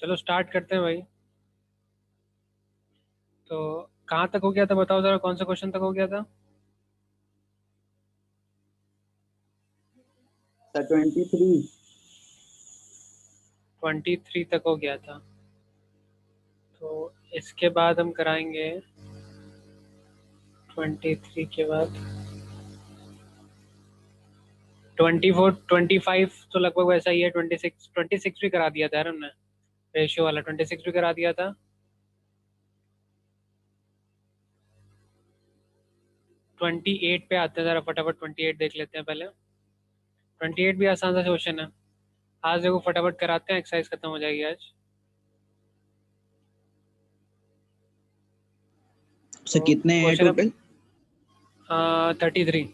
चलो स्टार्ट करते हैं भाई। तो कहाँ तक हो गया था बताओ जरा, कौन सा क्वेश्चन तक हो गया था? सर 23। 23 तक हो गया था। तो इसके बाद हम कराएंगे 23 के बाद 24 25 तो लगभग वैसा ही है। 26 भी करा दिया था यार हमने। रेशियो वाला 26 भी करा दिया था। 28 पे आते हैं, जरा फटाफट 28 देख लेते हैं पहले। 28 भी आसान सा क्वेश्चन है। आज देखो फटाफट कराते हैं, एक्सरसाइज खत्म हो जाएगी आज। सर तो कितने हैं क्वेश्चन टोटल? 33।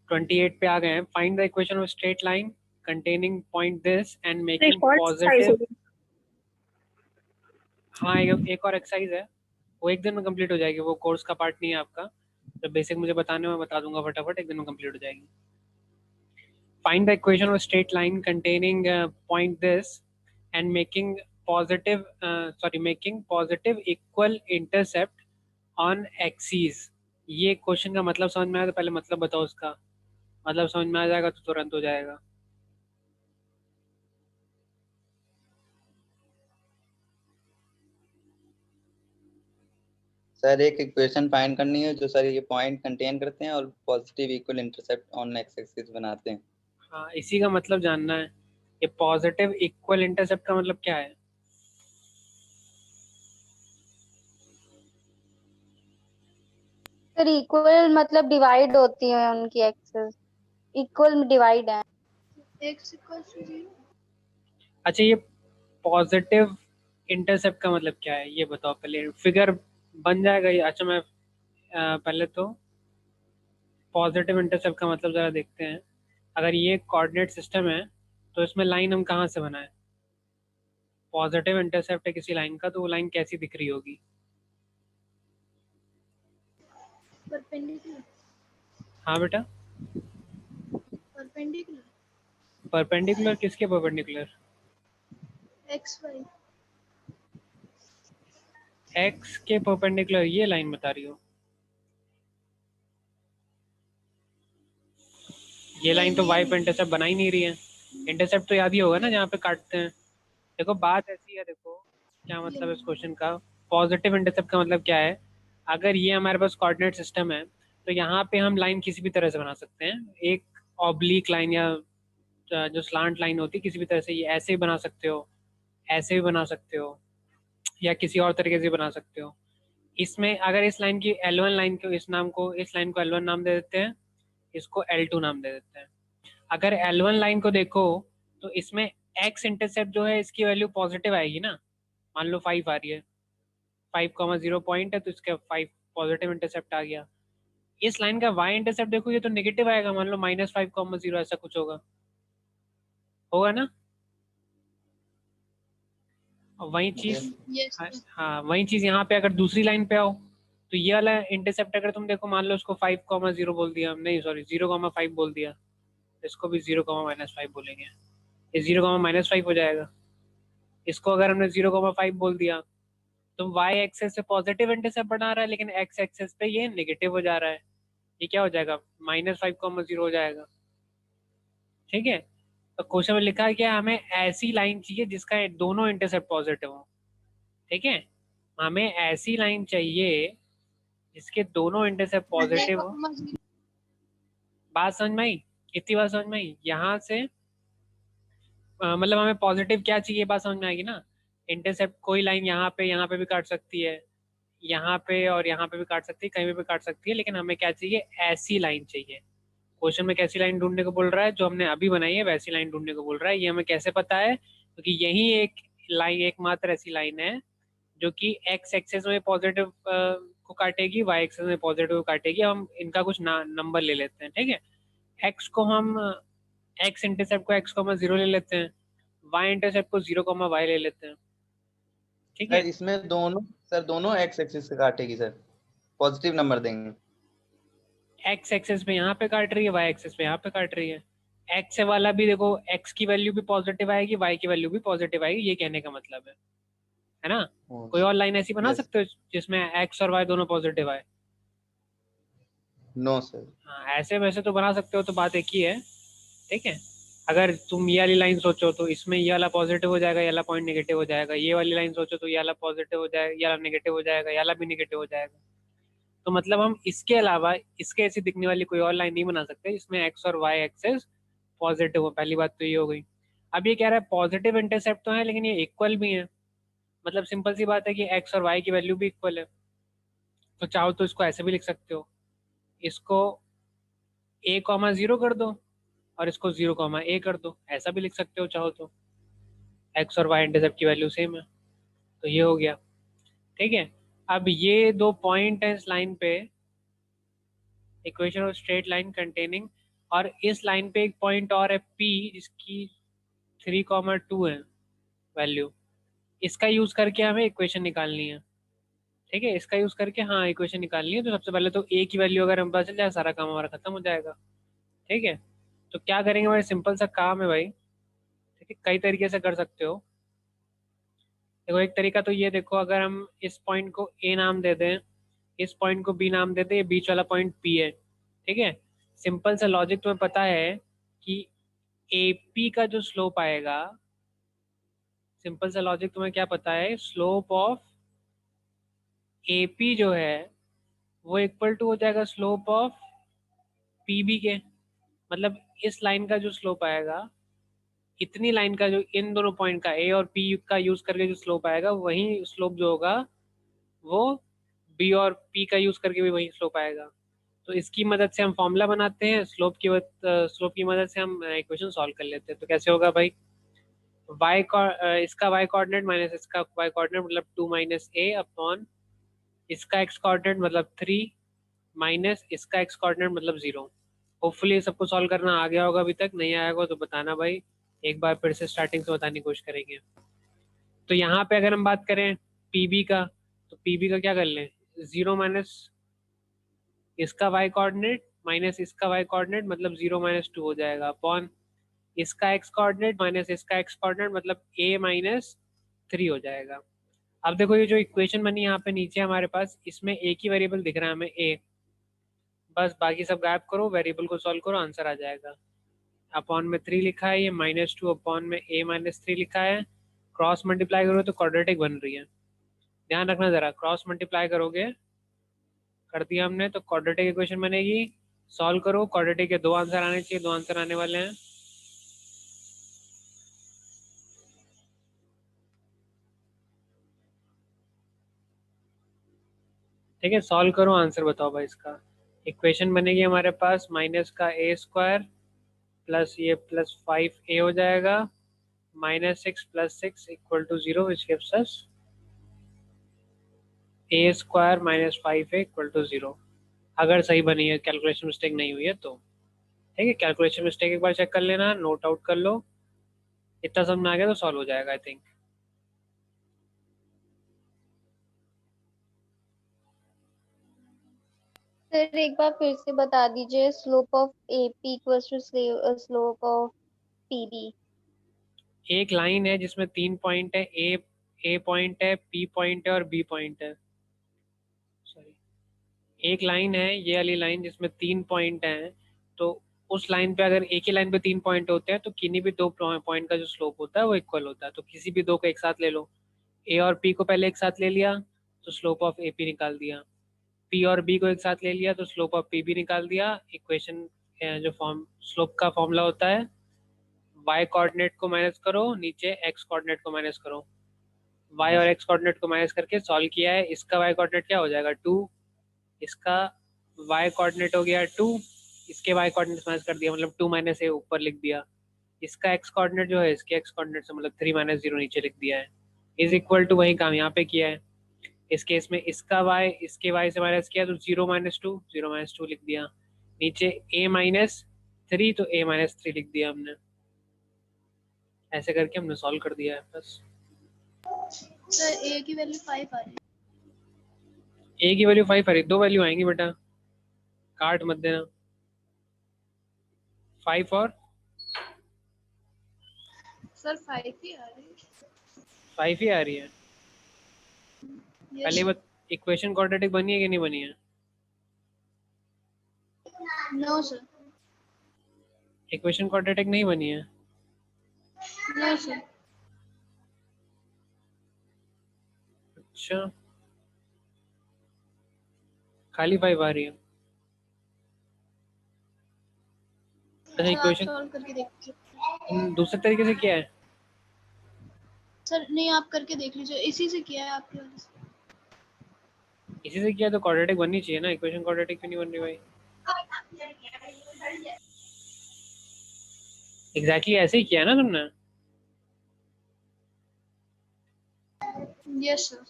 28 पे आ गए हैं। Find the equation of straight line containing point this and making positive. हाँ, एक और एक्सरसाइज है। वो एक दिन में कंप्लीट हो जाएगी, वो कोर्स का पार्ट नहीं है आपका। तो बेसिक मुझे बताने में बता दूंगा फटाफट, एक दिन में कंप्लीट हो जाएगी। Find the equation of straight line containing point this and making positive equal intercept on axes. ये क्वेश्चन का मतलब समझ में आया तो पहले मतलब बताओ उसका। मतलब समझ में आ जाएगा तो तुरंत हो जाएगा। सर एक इक्वेशन फाइंड करनी है जो सर ये पॉइंट कंटेन करते हैं और positive equal intercept on x axis बनाते हैं। हाँ, इसी का मतलब जानना है। ये पॉजिटिव इक्वल इंटरसेप्ट का मतलब क्या है? फिर इक्वल मतलब डिवाइड होती है उनकी एक्सेस। इक्वल डिवाइड है। x equal to 0। अच्छा, ये पॉजिटिव इंटरसेप्ट का मतलब क्या है ये बताओ पहले। फिगर बन जाएगा ये। अच्छा मैं पहले तो पॉजिटिव इंटरसेप्ट का मतलब ज़रा देखते हैं। अगर ये कोऑर्डिनेट सिस्टम है तो इसमें लाइन हम कहाँ से बनाएं? पॉजिटिव इंटरसेप्ट है किसी लाइन का, तो वो लाइन कैसी दिख रही होगी? परपेंडिकुलर। हाँ बेटा। परपेंडिकुलर। परपेंडिकुलर किसके परपेंडिकुलर? x y। एक्स के परपेंडिकुलर ये लाइन बता रही हो? ये लाइन तो वाई पे इंटरसेप्ट बना ही नहीं रही है। इंटरसेप्ट तो याद ही होगा ना, जहाँ पे काटते हैं। देखो बात ऐसी है, देखो क्या मतलब है इस क्वेश्चन का। पॉजिटिव इंटरसेप्ट का मतलब क्या है? अगर ये हमारे पास कोऑर्डिनेट सिस्टम है तो यहाँ पे हम लाइन किसी भी तरह से बना सकते हैं। एक ऑब्लिक लाइन या जो स्लांट लाइन होती है किसी भी तरह से, ये ऐसे भी बना सकते हो, ऐसे भी बना सकते हो, या किसी और तरीके से बना सकते हो। इसमें अगर इस लाइन की L1 लाइन को, इस लाइन को L1 नाम दे देते हैं, इसको L2 नाम दे देते हैं। अगर L1 लाइन को देखो तो इसमें एक्स इंटरसेप्ट जो है इसकी वैल्यू पॉजिटिव आएगी ना। मान लो 5 आ रही है, 5,0 पॉइंट है तो इसका 5 पॉजिटिव इंटरसेप्ट आ गया। इस लाइन का वाई इंटरसेप्ट देखो, ये तो नेगेटिव आएगा। मान लो -5,0 ऐसा कुछ होगा, होगा ना। और वही चीज, यस। हाँ वही चीज यहाँ पे अगर दूसरी लाइन पे आओ तो ये वाला इंटरसेप्ट अगर तुम देखो, मान लो उसको 5,0 बोल दिया, नहीं सॉरी 0,5 बोल दिया, इसको भी 0,-5 बोलेंगे। ये 0,-5 हो जाएगा। इसको अगर हमने 0,5 बोल दिया तो वाई एक्सेस से पॉजिटिव इंटरसेप्ट बना रहा है, लेकिन एक्स एक्सेस पे ये नेगेटिव हो जा रहा है। ये क्या हो जाएगा? -5,0 हो जाएगा। ठीक है। तो क्वेश्चन में लिखा है कि हमें ऐसी लाइन चाहिए जिसका दोनों इंटरसेप्ट पॉजिटिव हो। ठीक है, हमें ऐसी लाइन चाहिए जिसके दोनों इंटरसेप्ट पॉजिटिव हो। बात समझ में आई? इतनी बात समझ में आई यहाँ से। मतलब हमें पॉजिटिव क्या चाहिए, बात समझ में आएगी ना। इंटरसेप्ट कोई लाइन यहाँ पे भी काट सकती है, यहाँ पे और यहाँ पे भी काट सकती है, कहीं पे भी काट सकती है, लेकिन हमें क्या चाहिए? ऐसी लाइन चाहिए। क्वेश्चन में कैसी लाइन ढूंढने को बोल रहा है? जो हमने अभी बनाई है वैसी लाइन ढूंढने को बोल रहा है। ये हमें कैसे पता है? क्योंकि यही एक लाइन, एकमात्र ऐसी लाइन है जो कि एक्स एक्सेस में पॉजिटिव को काटेगी, वाई एक्सेस में पॉजिटिव को काटेगी। हम इनका कुछ नंबर ले लेते हैं। ठीक है, एक्स को हम एक्स इंटरसेप्ट को x,0 ले लेते हैं, वाई इंटरसेप्ट को 0,y ले लेते हैं। ठीक है। सर इसमें दोनों एक्स एक्सिस से काटेगी सर, पॉजिटिव नंबर देंगे। एक्स एक्सेस पे यहाँ पे काट रही है, वाई एक्सेस पे यहाँ पे काट रही है। एक्स वाला भी देखो, एक्स की वैल्यू भी पॉजिटिव आएगी, वाई की वैल्यू भी पॉजिटिव आएगी, ये कहने का मतलब है ना। कोई और लाइन ऐसी बना Yes. सकते हो जिसमें एक्स और वाई दोनों पॉजिटिव आए? No sir. हाँ, ऐसे वैसे तो बना सकते हो, तो बात एक ही है, ठीक है। अगर तुम ये वाली लाइन सोचो तो इसमें ये वाला पॉजिटिव हो जाएगा, ये वाला पॉइंट नेगेटिव हो जाएगा। ये वाली लाइन सोचो तो ये वाला पॉजिटिव हो जाएगा, ये वाला नेगेटिव हो जाएगा, ये वाला भी नेगेटिव हो जाएगा। तो मतलब हम इसके अलावा इसके ऐसी दिखने वाली कोई और लाइन नहीं बना सकते जिसमें एक्स और वाई एक्सेस पॉजिटिव हो। पहली बात तो ये हो गई। अब ये कह रहा है पॉजिटिव इंटरसेप्ट तो है लेकिन ये इक्वल भी है, मतलब सिंपल सी बात है कि एक्स और वाई की वैल्यू भी इक्वल है। तो चाहो तो इसको ऐसे भी लिख सकते हो, इसको a कॉमा 0 कर दो और इसको 0 कॉमा a कर दो, ऐसा भी लिख सकते हो चाहो तो। एक्स और वाई इंटरसेप्ट की वैल्यू सेम है, तो ये हो गया, ठीक है। अब ये दो पॉइंट है इस लाइन पे, equation of straight line containing, और इस लाइन पे एक पॉइंट और है P जिसकी 3,2 है वैल्यू। इसका यूज करके हमें इक्वेशन निकालनी है, ठीक है। इसका यूज करके हाँ इक्वेशन निकालनी है। तो सबसे पहले तो a की वैल्यू अगर हम पता चल जाए सारा काम हमारा खत्म हो जाएगा, ठीक है। तो क्या करेंगे भाई, सिंपल सा काम है भाई, ठीक है। कई तरीके से कर सकते हो। देखो एक तरीका तो ये देखो, अगर हम इस पॉइंट को a नाम दे दें, इस पॉइंट को b नाम दे दें, ये बीच वाला पॉइंट p है, ठीक है। सिंपल सा लॉजिक तुम्हें पता है कि AP का जो स्लोप आएगा, सिंपल सा लॉजिक तुम्हें क्या पता है, स्लोप ऑफ AP जो है वो इक्वल टू हो जाएगा स्लोप ऑफ PB के। मतलब इस लाइन का जो स्लोप आएगा, इतनी लाइन का जो इन दोनों पॉइंट का A और P का यूज करके जो स्लोप आएगा, वही स्लोप जो होगा वो B और P का यूज करके भी वही स्लोप आएगा। तो इसकी मदद से हम फॉर्मूला बनाते हैं, स्लोप की मदद से हम इक्वेशन सॉल्व कर लेते हैं। तो कैसे होगा भाई, इसका y कोऑर्डिनेट माइनस इसका y कोऑर्डिनेट मतलब 2 माइनस a अपॉन इसका x कोऑर्डिनेट मतलब 3 माइनस इसका x कोऑर्डिनेट मतलब 0। होपफुली सबको सॉल्व करना आ गया होगा, अभी तक नहीं आया होगा तो बताना भाई, एक बार फिर से स्टार्टिंग से बताने की कोशिश करेंगे। तो यहाँ पे अगर हम बात करें पीबी का, तो पीबी का क्या कर लें, 0 माइनस इसका y कोऑर्डिनेट माइनस इसका y कोऑर्डिनेट मतलब 0 माइनस 2 हो जाएगा, अपॉन इसका x कोऑर्डिनेट माइनस इसका x कोऑर्डिनेट मतलब a माइनस 3 हो जाएगा। अब देखो ये जो इक्वेशन बनी यहाँ पे नीचे हमारे पास, इसमें एक ही वेरिएबल दिख रहा है हमें a, बस बाकी सब गायब करो, वेरिएबल को सॉल्व करो, आंसर आ जाएगा। अपॉन में 3 लिखा है, ये -2 अपॉन में a माइनस 3 लिखा है, क्रॉस मल्टीप्लाई करो तो क्वाड्रेटिक बन रही है। ध्यान रखना जरा, क्रॉस मल्टीप्लाई करोगे, कर दिया हमने तो क्वाड्रेटिक इक्वेशन बनेगी। सॉल्व करो, क्वाड्रेटिक के दो आंसर आने चाहिए, दो आंसर आने वाले हैं। ठीक है, सॉल्व करो, आंसर बताओ भाई इसका। इक्वेशन बनेगी हमारे पास माइनस का a² प्लस ये प्लस 5a हो जाएगा, -6 + 6 = 0, विच गिव्स अस a² - 5a = 0। अगर सही बनी है, कैलकुलेशन मिस्टेक नहीं हुई है तो, ठीक है। कैलकुलेशन मिस्टेक एक बार चेक कर लेना, नोट आउट कर लो, इतना समझ आ गया तो सॉल्व हो जाएगा आई थिंक। सर एक बार फिर से बता दीजिए, slope of AP equals to slope of PB। एक लाइन है जिसमें 3 पॉइंट है, ए पॉइंट है, पी पॉइंट है और बी पॉइंट है। सॉरी, एक लाइन है ये वाली लाइन जिसमें 3 पॉइंट हैं। तो उस लाइन पे अगर एक ही लाइन पे 3 पॉइंट होते हैं तो किन्हीं भी दो पॉइंट का जो स्लोप होता है वो इक्वल होता है। तो किसी भी दो को एक साथ ले लो, ए और पी को पहले एक साथ ले लिया तो स्लोप ऑफ ए पी निकाल दिया, पी और बी को एक साथ ले लिया तो स्लोप ऑफ पी बी निकाल दिया। इक्वेशन जो स्लोप का फॉर्मूला होता है, y कोऑर्डिनेट को माइनस करो, नीचे x कोऑर्डिनेट को माइनस करो, y और x कोऑर्डिनेट को माइनस करके सॉल्व किया है। इसका y कोऑर्डिनेट क्या हो जाएगा 2, इसका y कोऑर्डिनेट हो गया 2, इसके y कोऑर्डिनेट माइनस कर दिया मतलब 2 - a ऊपर लिख दिया। इसका x कोऑर्डिनेट जो है इसके x कोऑर्डिनेट से मतलब 3 - 0 नीचे लिख दिया है, इज इक्वल टू वही काम यहाँ पे किया है। इस केस में इसका y इसके y से माइनस किया तो 0 - 2 0 - 2 लिख दिया, नीचे a -3 तो a -3 लिख दिया हमने। ऐसे करके हमने सॉल्व कर दिया है बस। सर ए की वैल्यू 5 आ रही है। ए की वैल्यू 5 आ रही, दो वैल्यू आएंगी बेटा, काट मत देना, 5 और सर 5 ही आ रही 5 ही आ रही है। है। पहले बात इक्वेशन क्वाड्रेटिक बनी है कि नहीं बनी है? नो सर, इक्वेशन क्वाड्रेटिक नहीं बनी है। No sir. अच्छा, खाली 5 आ रही है। अच्छा सर आप इक्वेशन सॉल्व करके देख लीजिए। दूसरे तरीके से क्या है? सर नहीं, आप करके देख लीजिए, इसी से किया है आपकी वजह से। इसी से किया तो क्वाड्रेटिक बननी चाहिए ना, इक्वेशन क्वाड्रेटिक क्यों नहीं बन रही भाई? एग्जैक्टली ऐसे ही किया है ना तुमने? Yes sir.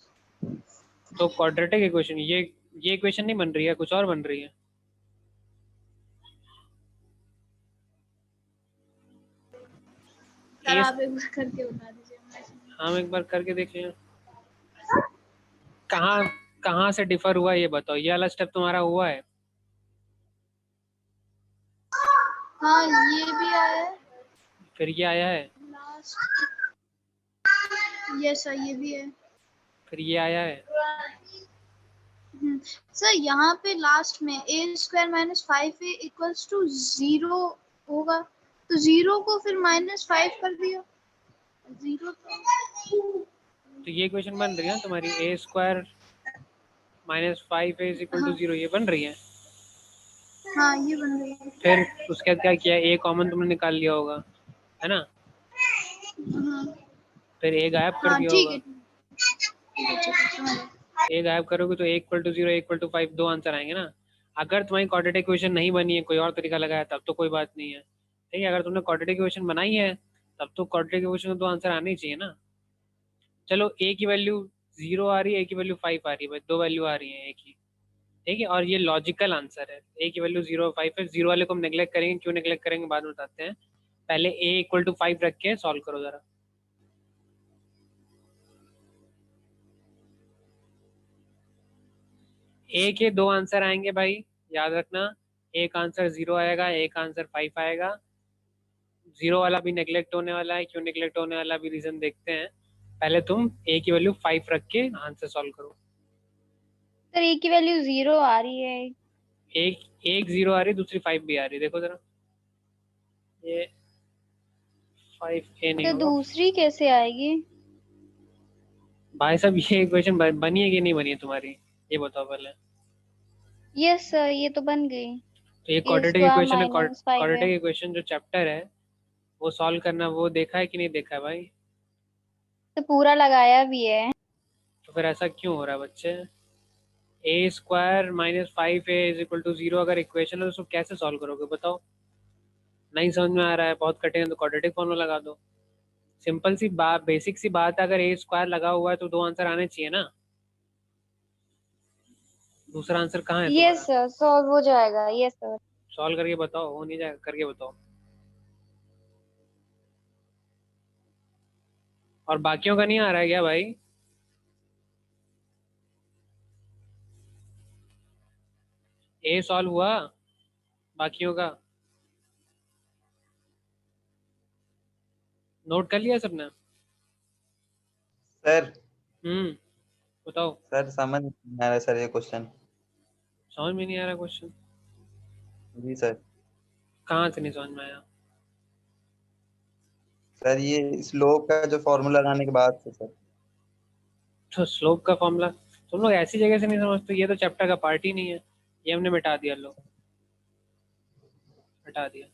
तो क्वाड्रेटिक इक्वेशन ये इक्वेशन नहीं बन रही है, कुछ और बन रही है। सर ये आप एक बार करके बता दीजिए। हम एक बार करके देख लें। कहाँ कहाँ से डिफर हुआ ये बताओ, ये वाला स्टेप तुम्हारा हुआ है? हाँ ये भी आया है फिर ये आया है, लास्ट। यस सर, ये भी है। फिर ये आया है। सर यहाँ पे लास्ट में a² minus 5a equals to 0 होगा, तो 0 को फिर -5 कर दिया। 0 तो ये इक्वेशन बन रही है ना तुम्हारी, a² minus 5a is equal to 0, ये बन रही है। हाँ ये बन रही है। फिर उसके बाद क्या किया, a कॉमन तुमने निकाल लिया होगा, है ना? हाँ फिर a गायब कर हाँ दिया ठीक होगा। है ठीक है, समझ गए। a गायब करोगे तो a equal to 0, a equal to 5 दो आंसर आएंगे ना। अगर तुम्हारी क्वाड्रेटिक इक्वेशन नहीं बनी है, कोई और तरीका लगाया, तब तो कोई बात नहीं है। ठीक है, अगर तुमने क्वाड्रेटिक इक्वेशन बनाई है तब तो क्वाड्रेटिक इक्वेशन में दो आंसर आने ही चाहिए ना। चलो a की वैल्यू 0 आ रही है, a की वैल्यू 5 आ रही है, बस दो वैल्यू आ रही है a की। ठीक है, और ये लॉजिकल आंसर है। a की वैल्यू 0 और 5 है, 0 वाले को हम नेग्लेक्ट करेंगे, क्यों नेग्लेक्ट करेंगे बाद में बताते हैं। पहले a इक्वल टू 5 रख के सॉल्व करो जरा। a के दो आंसर आएंगे भाई, याद रखना। एक आंसर 0 आएगा, एक आंसर 5 आएगा। 0 वाला भी नेग्लेक्ट होने वाला है, क्यों नेग्लेक्ट होने वाला भी रीजन देखते हैं। पहले तुम a की वैल्यू 5 रख के आंसर सॉल्व करो। सर ए की वैल्यू 0 आ रही है। एक 0 आ रही, दूसरी 5 भी आ रही, देखो जरा। ये 5a नहीं तो होगा दूसरी कैसे आएगी? भाई साहब। ये इक्वेशन बनी है कि नहीं बनी है तुम्हारी, ये बताओ पहले। यस सर, ये तो बन गई। तो ये ए क्वाड्रेटिक स्क्वायर इक्वेशन है, माइनस 5 है। क्वाड्रेटिक इक्वेशन जो चैप्टर है वो सॉल्व करना, वो देखा है कि नहीं देखा है भाई? तो पूरा लगाया भी है। तो फिर ऐसा क्यों हो रहा है बच्चे? a² minus 5a is equal to 0 अगर इक्वेशन है तो उसको कैसे सॉल्व करोगे बताओ? नहीं समझ में आ रहा है, बहुत कठिन है, तो क्वाड्रेटिक फॉर्मूला लगा दो। सिंपल सी बात, बेसिक सी बात है, अगर a² लगा हुआ है तो दो आंसर आने चाहिए ना। दूसरा आंसर कहाँ है यस तुम्हारा? सर, सॉल्व हो जाएगा। Yes sir. सॉल्व करके बताओ, हो नहीं जाएगा, करके बताओ। और बाकियों का नहीं आ रहा है क्या भाई? ए सॉल्व हुआ, बाकियों का नोट कर लिया सबने? सर बताओ। सर समझ नहीं आ रहा सर ये क्वेश्चन। समझ में नहीं आ रहा क्वेश्चन? जी सर। कहाँ से नहीं समझ में आया? सर ये स्लोप का जो फॉर्मूला लगाने के बाद से सर। तो स्लोप का फॉर्मूला तुम लोग ऐसी जगह से नहीं समझते, ये तो चैप्टर का पार्ट ही नहीं है। ये हमने मिटा दिया, लो हटा दिया।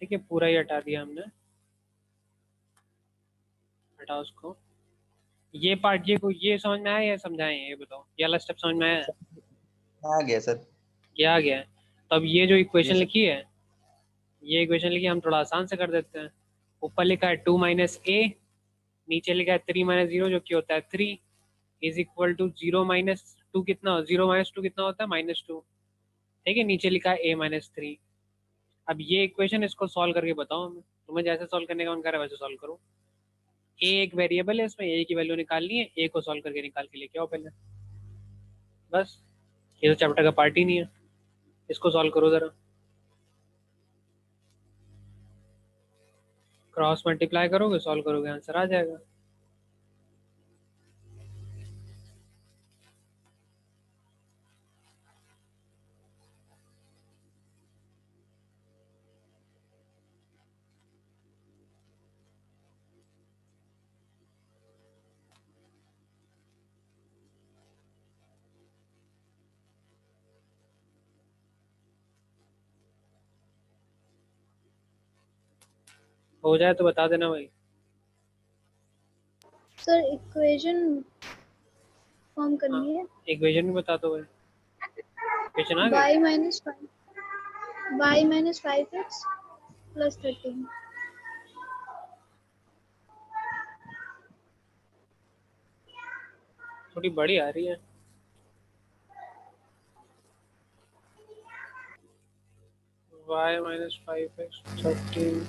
ठीक है, पूरा ही हटा दिया हमने, हटाओ उसको। ये पार्ट ये समझ में आया या समझाएं, ये बताओ, ये वाला स्टेप समझ में आया? आ गया सर। ये आ गया है। तो अब ये जो जी इक्वेशन सर। लिखी है, ये इक्वेशन लिखी है, हम थोड़ा आसान से कर देते हैं। ऊपर लिखा है 2 माइनस a, नीचे लिखा है 3 माइनस 0 जो कि होता है 3, इज इक्वल टू 0 माइनस 2 कितना, 0 माइनस 2 कितना होता है, -2। ठीक है, नीचे लिखा है a माइनस 3। अब ये इक्वेशन, इसको सॉल्व करके बताओ हमें, तुम्हें जैसे सॉल्व करने का मन कर रहा है वैसे सॉल्व करो। a एक वेरिएबल है, इसमें a की वैल्यू निकालनी है, a को सॉल्व करके निकाल के लेके आओ पहले, बस। ये तो चैप्टर का पार्ट ही नहीं है, इसको सॉल्व करो जरा। क्रॉस मल्टीप्लाई करोगे, सॉल्व करोगे, आंसर आ जाएगा। हो जाए तो बता देना भाई। सर इक्वेशन फॉर्म करनी है। इक्वेशन भी बता दो भाई। इक्वेशन आ गई? y minus 5x plus 13। थोड़ी बड़ी आ रही है। y minus 5x 13।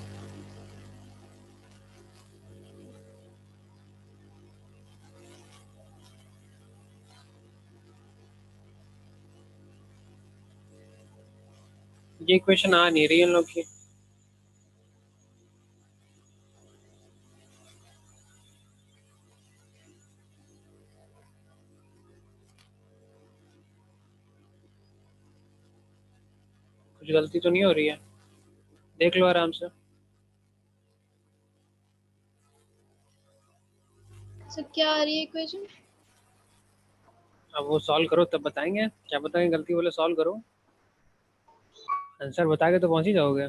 ये इक्वेशन आ नहीं रही है इन लोग की। कुछ गलती तो नहीं हो रही है? देख लो आराम से। सर क्या आ रही है इक्वेशन? अब वो सॉल्व करो तब बताएंगे, क्या बताएंगे, गलती बोले सॉल्व करो, आंसर बता के तो पहुंच ही जाओगे।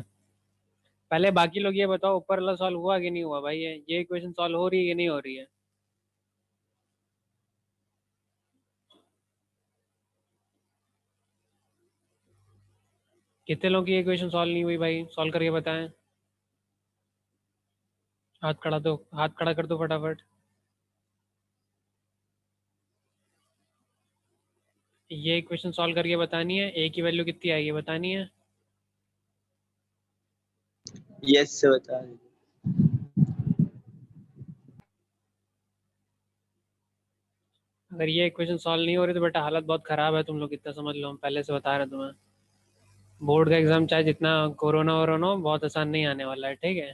पहले बाकी लोग ये बताओ ऊपर वाला सॉल्व हुआ कि नहीं हुआ भाई? ये इक्वेशन सॉल्व हो रही है कि नहीं हो रही है? कितने लोगों की इक्वेशन सॉल्व नहीं हुई भाई? सॉल्व करके बताएं। हाथ खड़ा दो, हाथ खड़ा कर दो फटाफट। ये इक्वेशन सॉल्व करके बतानी है, ए की वैल्यू कितनी आएगी बतानी है। यस से बता दीजिए। अगर ये इक्वेशन सॉल्व नहीं हो रही तो बेटा हालत बहुत खराब है तुम लोग, कितना समझ लो, हम पहले से बता रहे हैं तुम्हें। बोर्ड का एग्जाम चाहे जितना कोरोना वोरोना हो, बहुत आसान नहीं आने वाला है, ठीक है।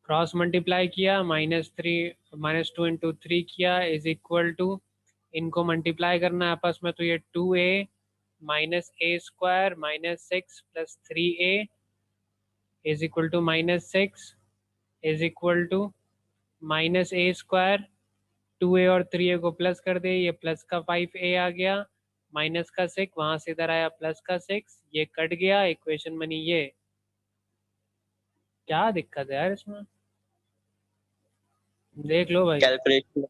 क्रॉस मल्टीप्लाई किया, -2 × 3 किया इज इक्वल टू, इनको मल्टीप्लाई करना है आपस में, तो ये 2a -a² -6 + 3a is equal to -6 is equal to -a²। 2a और 3a को प्लस कर दे, ये प्लस का 5a आ गया, माइनस का 6, वहां से इधर आया प्लस का 6, ये कट गया, इक्वेशन बनी ये। क्या दिक्कत है यार इसमें? देख लो भाई। कैलकुलेशन।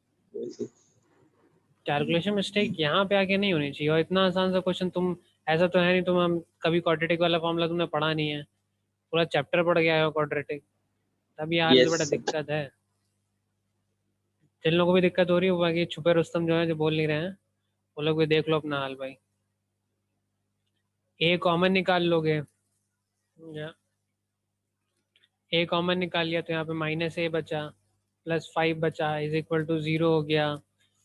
कैलकुलेशन मिस्टेक यहाँ पे आके नहीं होनी चाहिए, और इतना आसान सा क्वेश्चन तुम, ऐसा तो है नहीं तुम, हम कभी क्वाड्रेटिक वाला फॉर्मूला तुमने पढ़ा नहीं है, पूरा चैप्टर पढ़ के आए हो क्वाड्रेटिक, तभी यार तो बड़ा यस। दिक्कत है। जिन लोगों को भी दिक्कत हो रही है, बाकी छुपे रुस्तम जो है, जो बोल नहीं रहे हैं, वो लोग भी देख लो अपना हाल भाई। ए कॉमन निकाल लोगे, या ए कॉमन निकाल लिया तो यहाँ पे -a बचा, +5 बचा इज इक्वल टू 0 हो गया।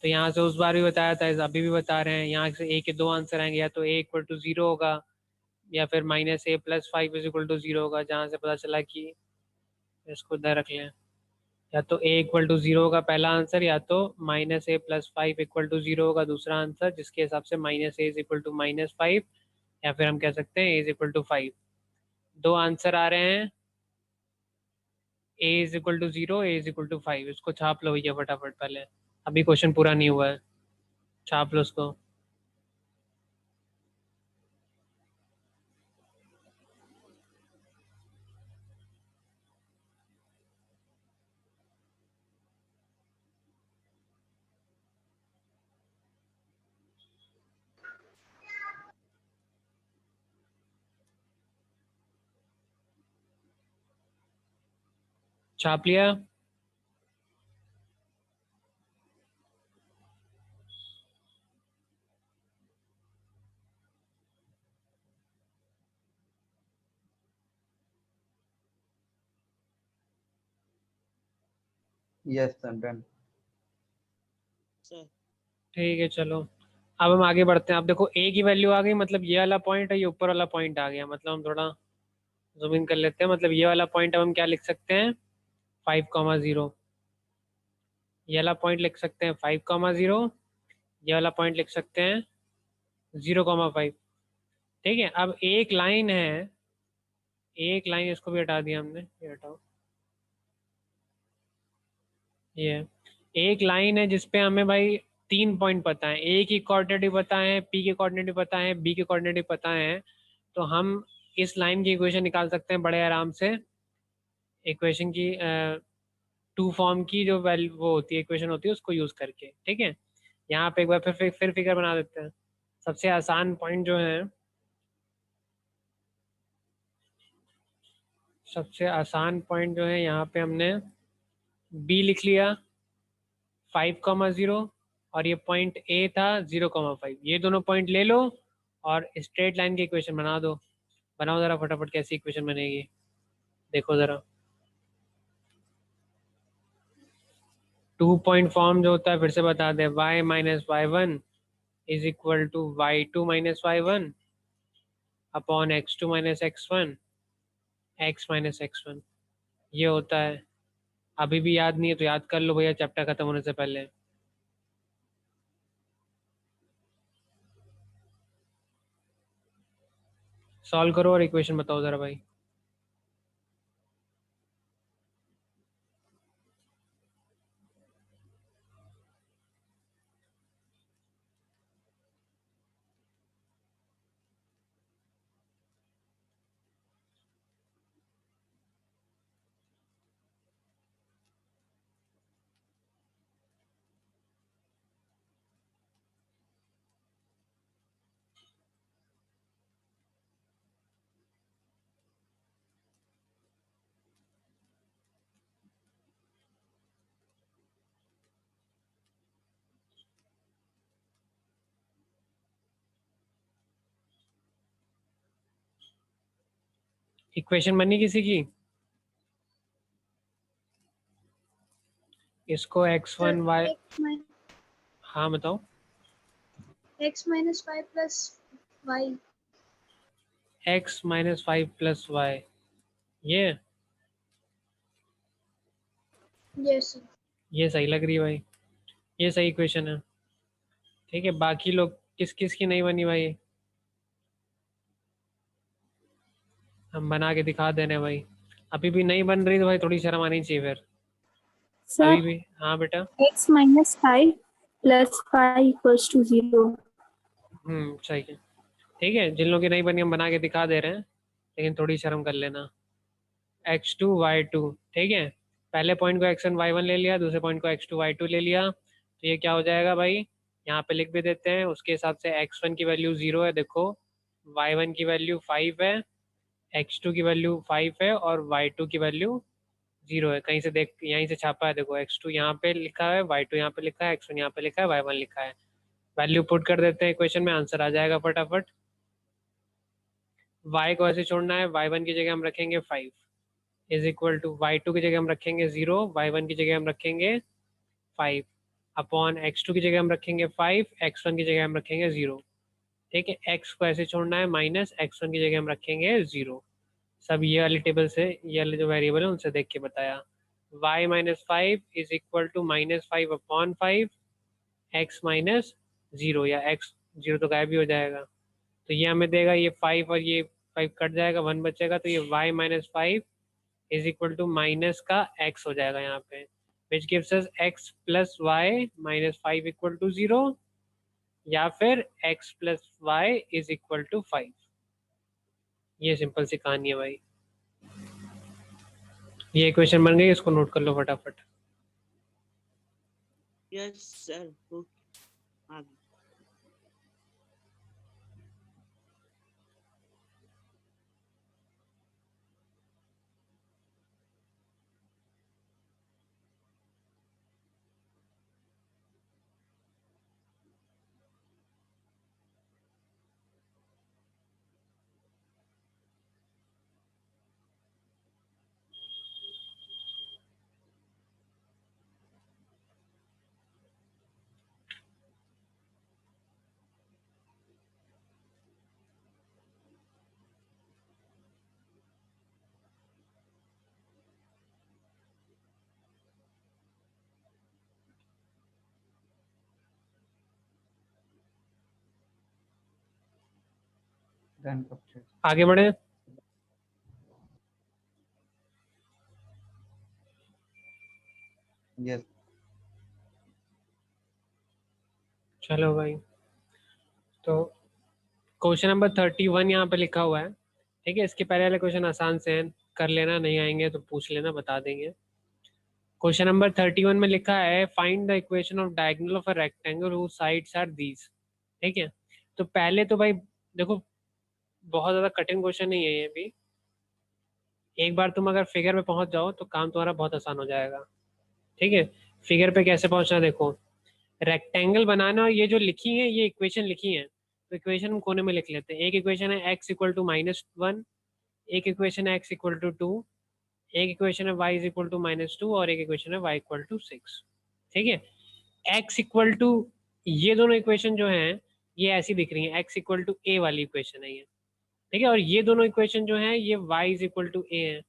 तो यहाँ से उस बार भी बताया था, अभी भी बता रहे हैं, यहाँ से ए के दो आंसर आएंगे, या तो a इक्वल टू 0 होगा, या फिर -a + 5 इज इक्वल टू 0 होगा, जहाँ से पता चला कि, इसको इधर रख लें, या तो a इक्वल टू 0 होगा पहला आंसर, या तो -a + 5 इक्वल टू 0 होगा दूसरा आंसर, जिसके हिसाब से -a इज इक्वल टू -5, या फिर हम कह सकते हैं a इज इक्वल टू 5। दो आंसर आ रहे हैं, a is equal to 0, a is equal to 5, इसको छाप लो भैया फटाफट पहले, अभी क्वेश्चन पूरा नहीं हुआ है, छाप लो उसको। छाप लिया? Yes sir, done. ठीक है चलो, अब हम आगे बढ़ते हैं। अब देखो a की वैल्यू आ गई, मतलब ये वाला पॉइंट है, ये ऊपर वाला पॉइंट आ गया, मतलब हम थोड़ा जूम इन कर लेते हैं। मतलब ये वाला पॉइंट अब हम क्या लिख सकते हैं, 5,0। ये वाला पॉइंट लिख सकते हैं 5,0। ये वाला पॉइंट लिख सकते हैं 0,5। ठीक है, अब एक लाइन है, एक लाइन, इसको भी हटा दिया हमने, ये हटाओ। ये एक लाइन है जिसपे हमें भाई 3 पॉइंट पता है, ए की कोऑर्डिनेट पता है, पी के कोऑर्डिनेट पता है, बी के कोऑर्डिनेट पता है। तो हम इस लाइन की इक्वेशन निकाल सकते हैं बड़े आराम से। इक्वेशन की टू फॉर्म की जो वैल्यू वो होती है, इक्वेशन होती है, उसको यूज करके। ठीक है, यहाँ पे एक बार फिर फिगर बना देते हैं। सबसे आसान पॉइंट जो है, सबसे आसान पॉइंट जो है, यहाँ पे हमने बी लिख लिया 5,0, और ये पॉइंट ए था 0,5। ये दोनों पॉइंट ले लो और स्ट्रेट लाइन की इक्वेशन बना दो। बनाओ ज़रा फटाफट, कैसी इक्वेशन बनेगी देखो ज़रा। 2 पॉइंट फॉर्म जो होता है फिर से बता दे, y minus y one is equal to y2 minus y one upon x2 minus x1 x minus x1। ये होता है। अभी भी याद नहीं है तो याद कर लो भैया, चैप्टर खत्म होने से पहले। सॉल्व करो और इक्वेशन बताओ ज़रा भाई। इक्वेशन बनी किसी की? इसको x1 y, हाँ बताओ। x minus 5 plus y. x minus 5 plus y, ये यस ये सही लग रही है भाई, ये सही इक्वेशन है। ठीक है, बाकी लोग किस किस की नहीं बनी भाई, हम बना के दिखा देने भाई। अभी भी नहीं बन रही तो भाई थोड़ी शर्म आनी चाहिए फिर। सर अभी भी, हाँ बेटा। x minus 5 plus 5 equals to 0। सही है। ठीक है, जिन लोगों की नहीं बनी हम बना के दिखा दे रहे हैं, लेकिन थोड़ी शर्म कर लेना। x2 y2, ठीक है, पहले पॉइंट को x1 y1 ले लिया, दूसरे पॉइंट को x2 y2 ले लिया, तो ये क्या हो जाएगा भाई, यहाँ पे लिख भी देते हैं। उसके हिसाब से x1 की वैल्यू 0 है देखो, y1 की वैल्यू 5 है, x2 की वैल्यू 5 है, और y2 की वैल्यू 0 है। कहीं से देख, यहीं से छापा है देखो, x2 यहाँ पे लिखा है, y2 यहाँ पे लिखा है, x1 यहाँ पे लिखा है, y1 लिखा है। वैल्यू पुट कर देते हैं इक्वेशन में, आंसर आ जाएगा फटाफट। y को ऐसे छोड़ना है, y1 की जगह हम रखेंगे 5 इज इक्वल टू y2 की जगह हम रखेंगे 0, y1 की जगह हम रखेंगे 5 अपॉन x2 की जगह हम रखेंगे 5, x1 की जगह हम रखेंगे 0। ठीक है, x को ऐसे छोड़ना है, माइनस x1 की जगह हम रखेंगे 0। सब ये वाली टेबल से, ये वाले जो वेरिएबल है उनसे देख के बताया। y minus 5 is equal to minus 5 upon 5 x minus 0, या x 0 तो गायब भी हो जाएगा, तो ये हमें देगा ये 5 और ये 5 कट जाएगा, 1 बचेगा, तो ये y minus 5 is equal to minus का x हो जाएगा यहाँ पे, which gives us x plus y minus 5 equal to 0, या फिर x plus y is equal to 5। ये सिंपल सी कहानी है भाई। ये इक्वेशन बन गई, इसको नोट कर लो फटाफट। यस सर, आगे। Done complete. आगे बढ़े। Yes. चलो भाई, तो क्वेश्चन नंबर 31 यहाँ पे लिखा हुआ है, ठीक है। इसके पहले वाले क्वेश्चन आसान से हैं, कर लेना, नहीं आएंगे तो पूछ लेना, बता देंगे। क्वेश्चन नंबर 31 में लिखा है find the equation of diagonal of a rectangle whose sides are these, ठीक है। तो पहले तो भाई देखो, बहुत ज़्यादा कठिन क्वेश्चन नहीं है ये भी। एक बार तुम अगर फिगर पे पहुंच जाओ तो काम तुम्हारा बहुत आसान हो जाएगा, ठीक है। फिगर पे कैसे पहुंचना, देखो रेक्टेंगल बनाना, और ये जो लिखी है ये इक्वेशन लिखी है, तो इक्वेशन हम कोने में लिख लेते हैं। एक इक्वेशन है x इक्वल टू -1, एक इक्वेशन है x इक्वल टू 2, एक इक्वेशन है y इज इक्वल टू -2, और एक इक्वेशन है y इक्वल टू 6, ठीक है। x इक्वल टू, ये दोनों इक्वेशन जो हैं ये ऐसी दिख रही हैं, x इक्वल टू a वाली इक्वेशन है ये, ठीक है। और ये दोनों इक्वेशन जो हैं ये y is equal to a है।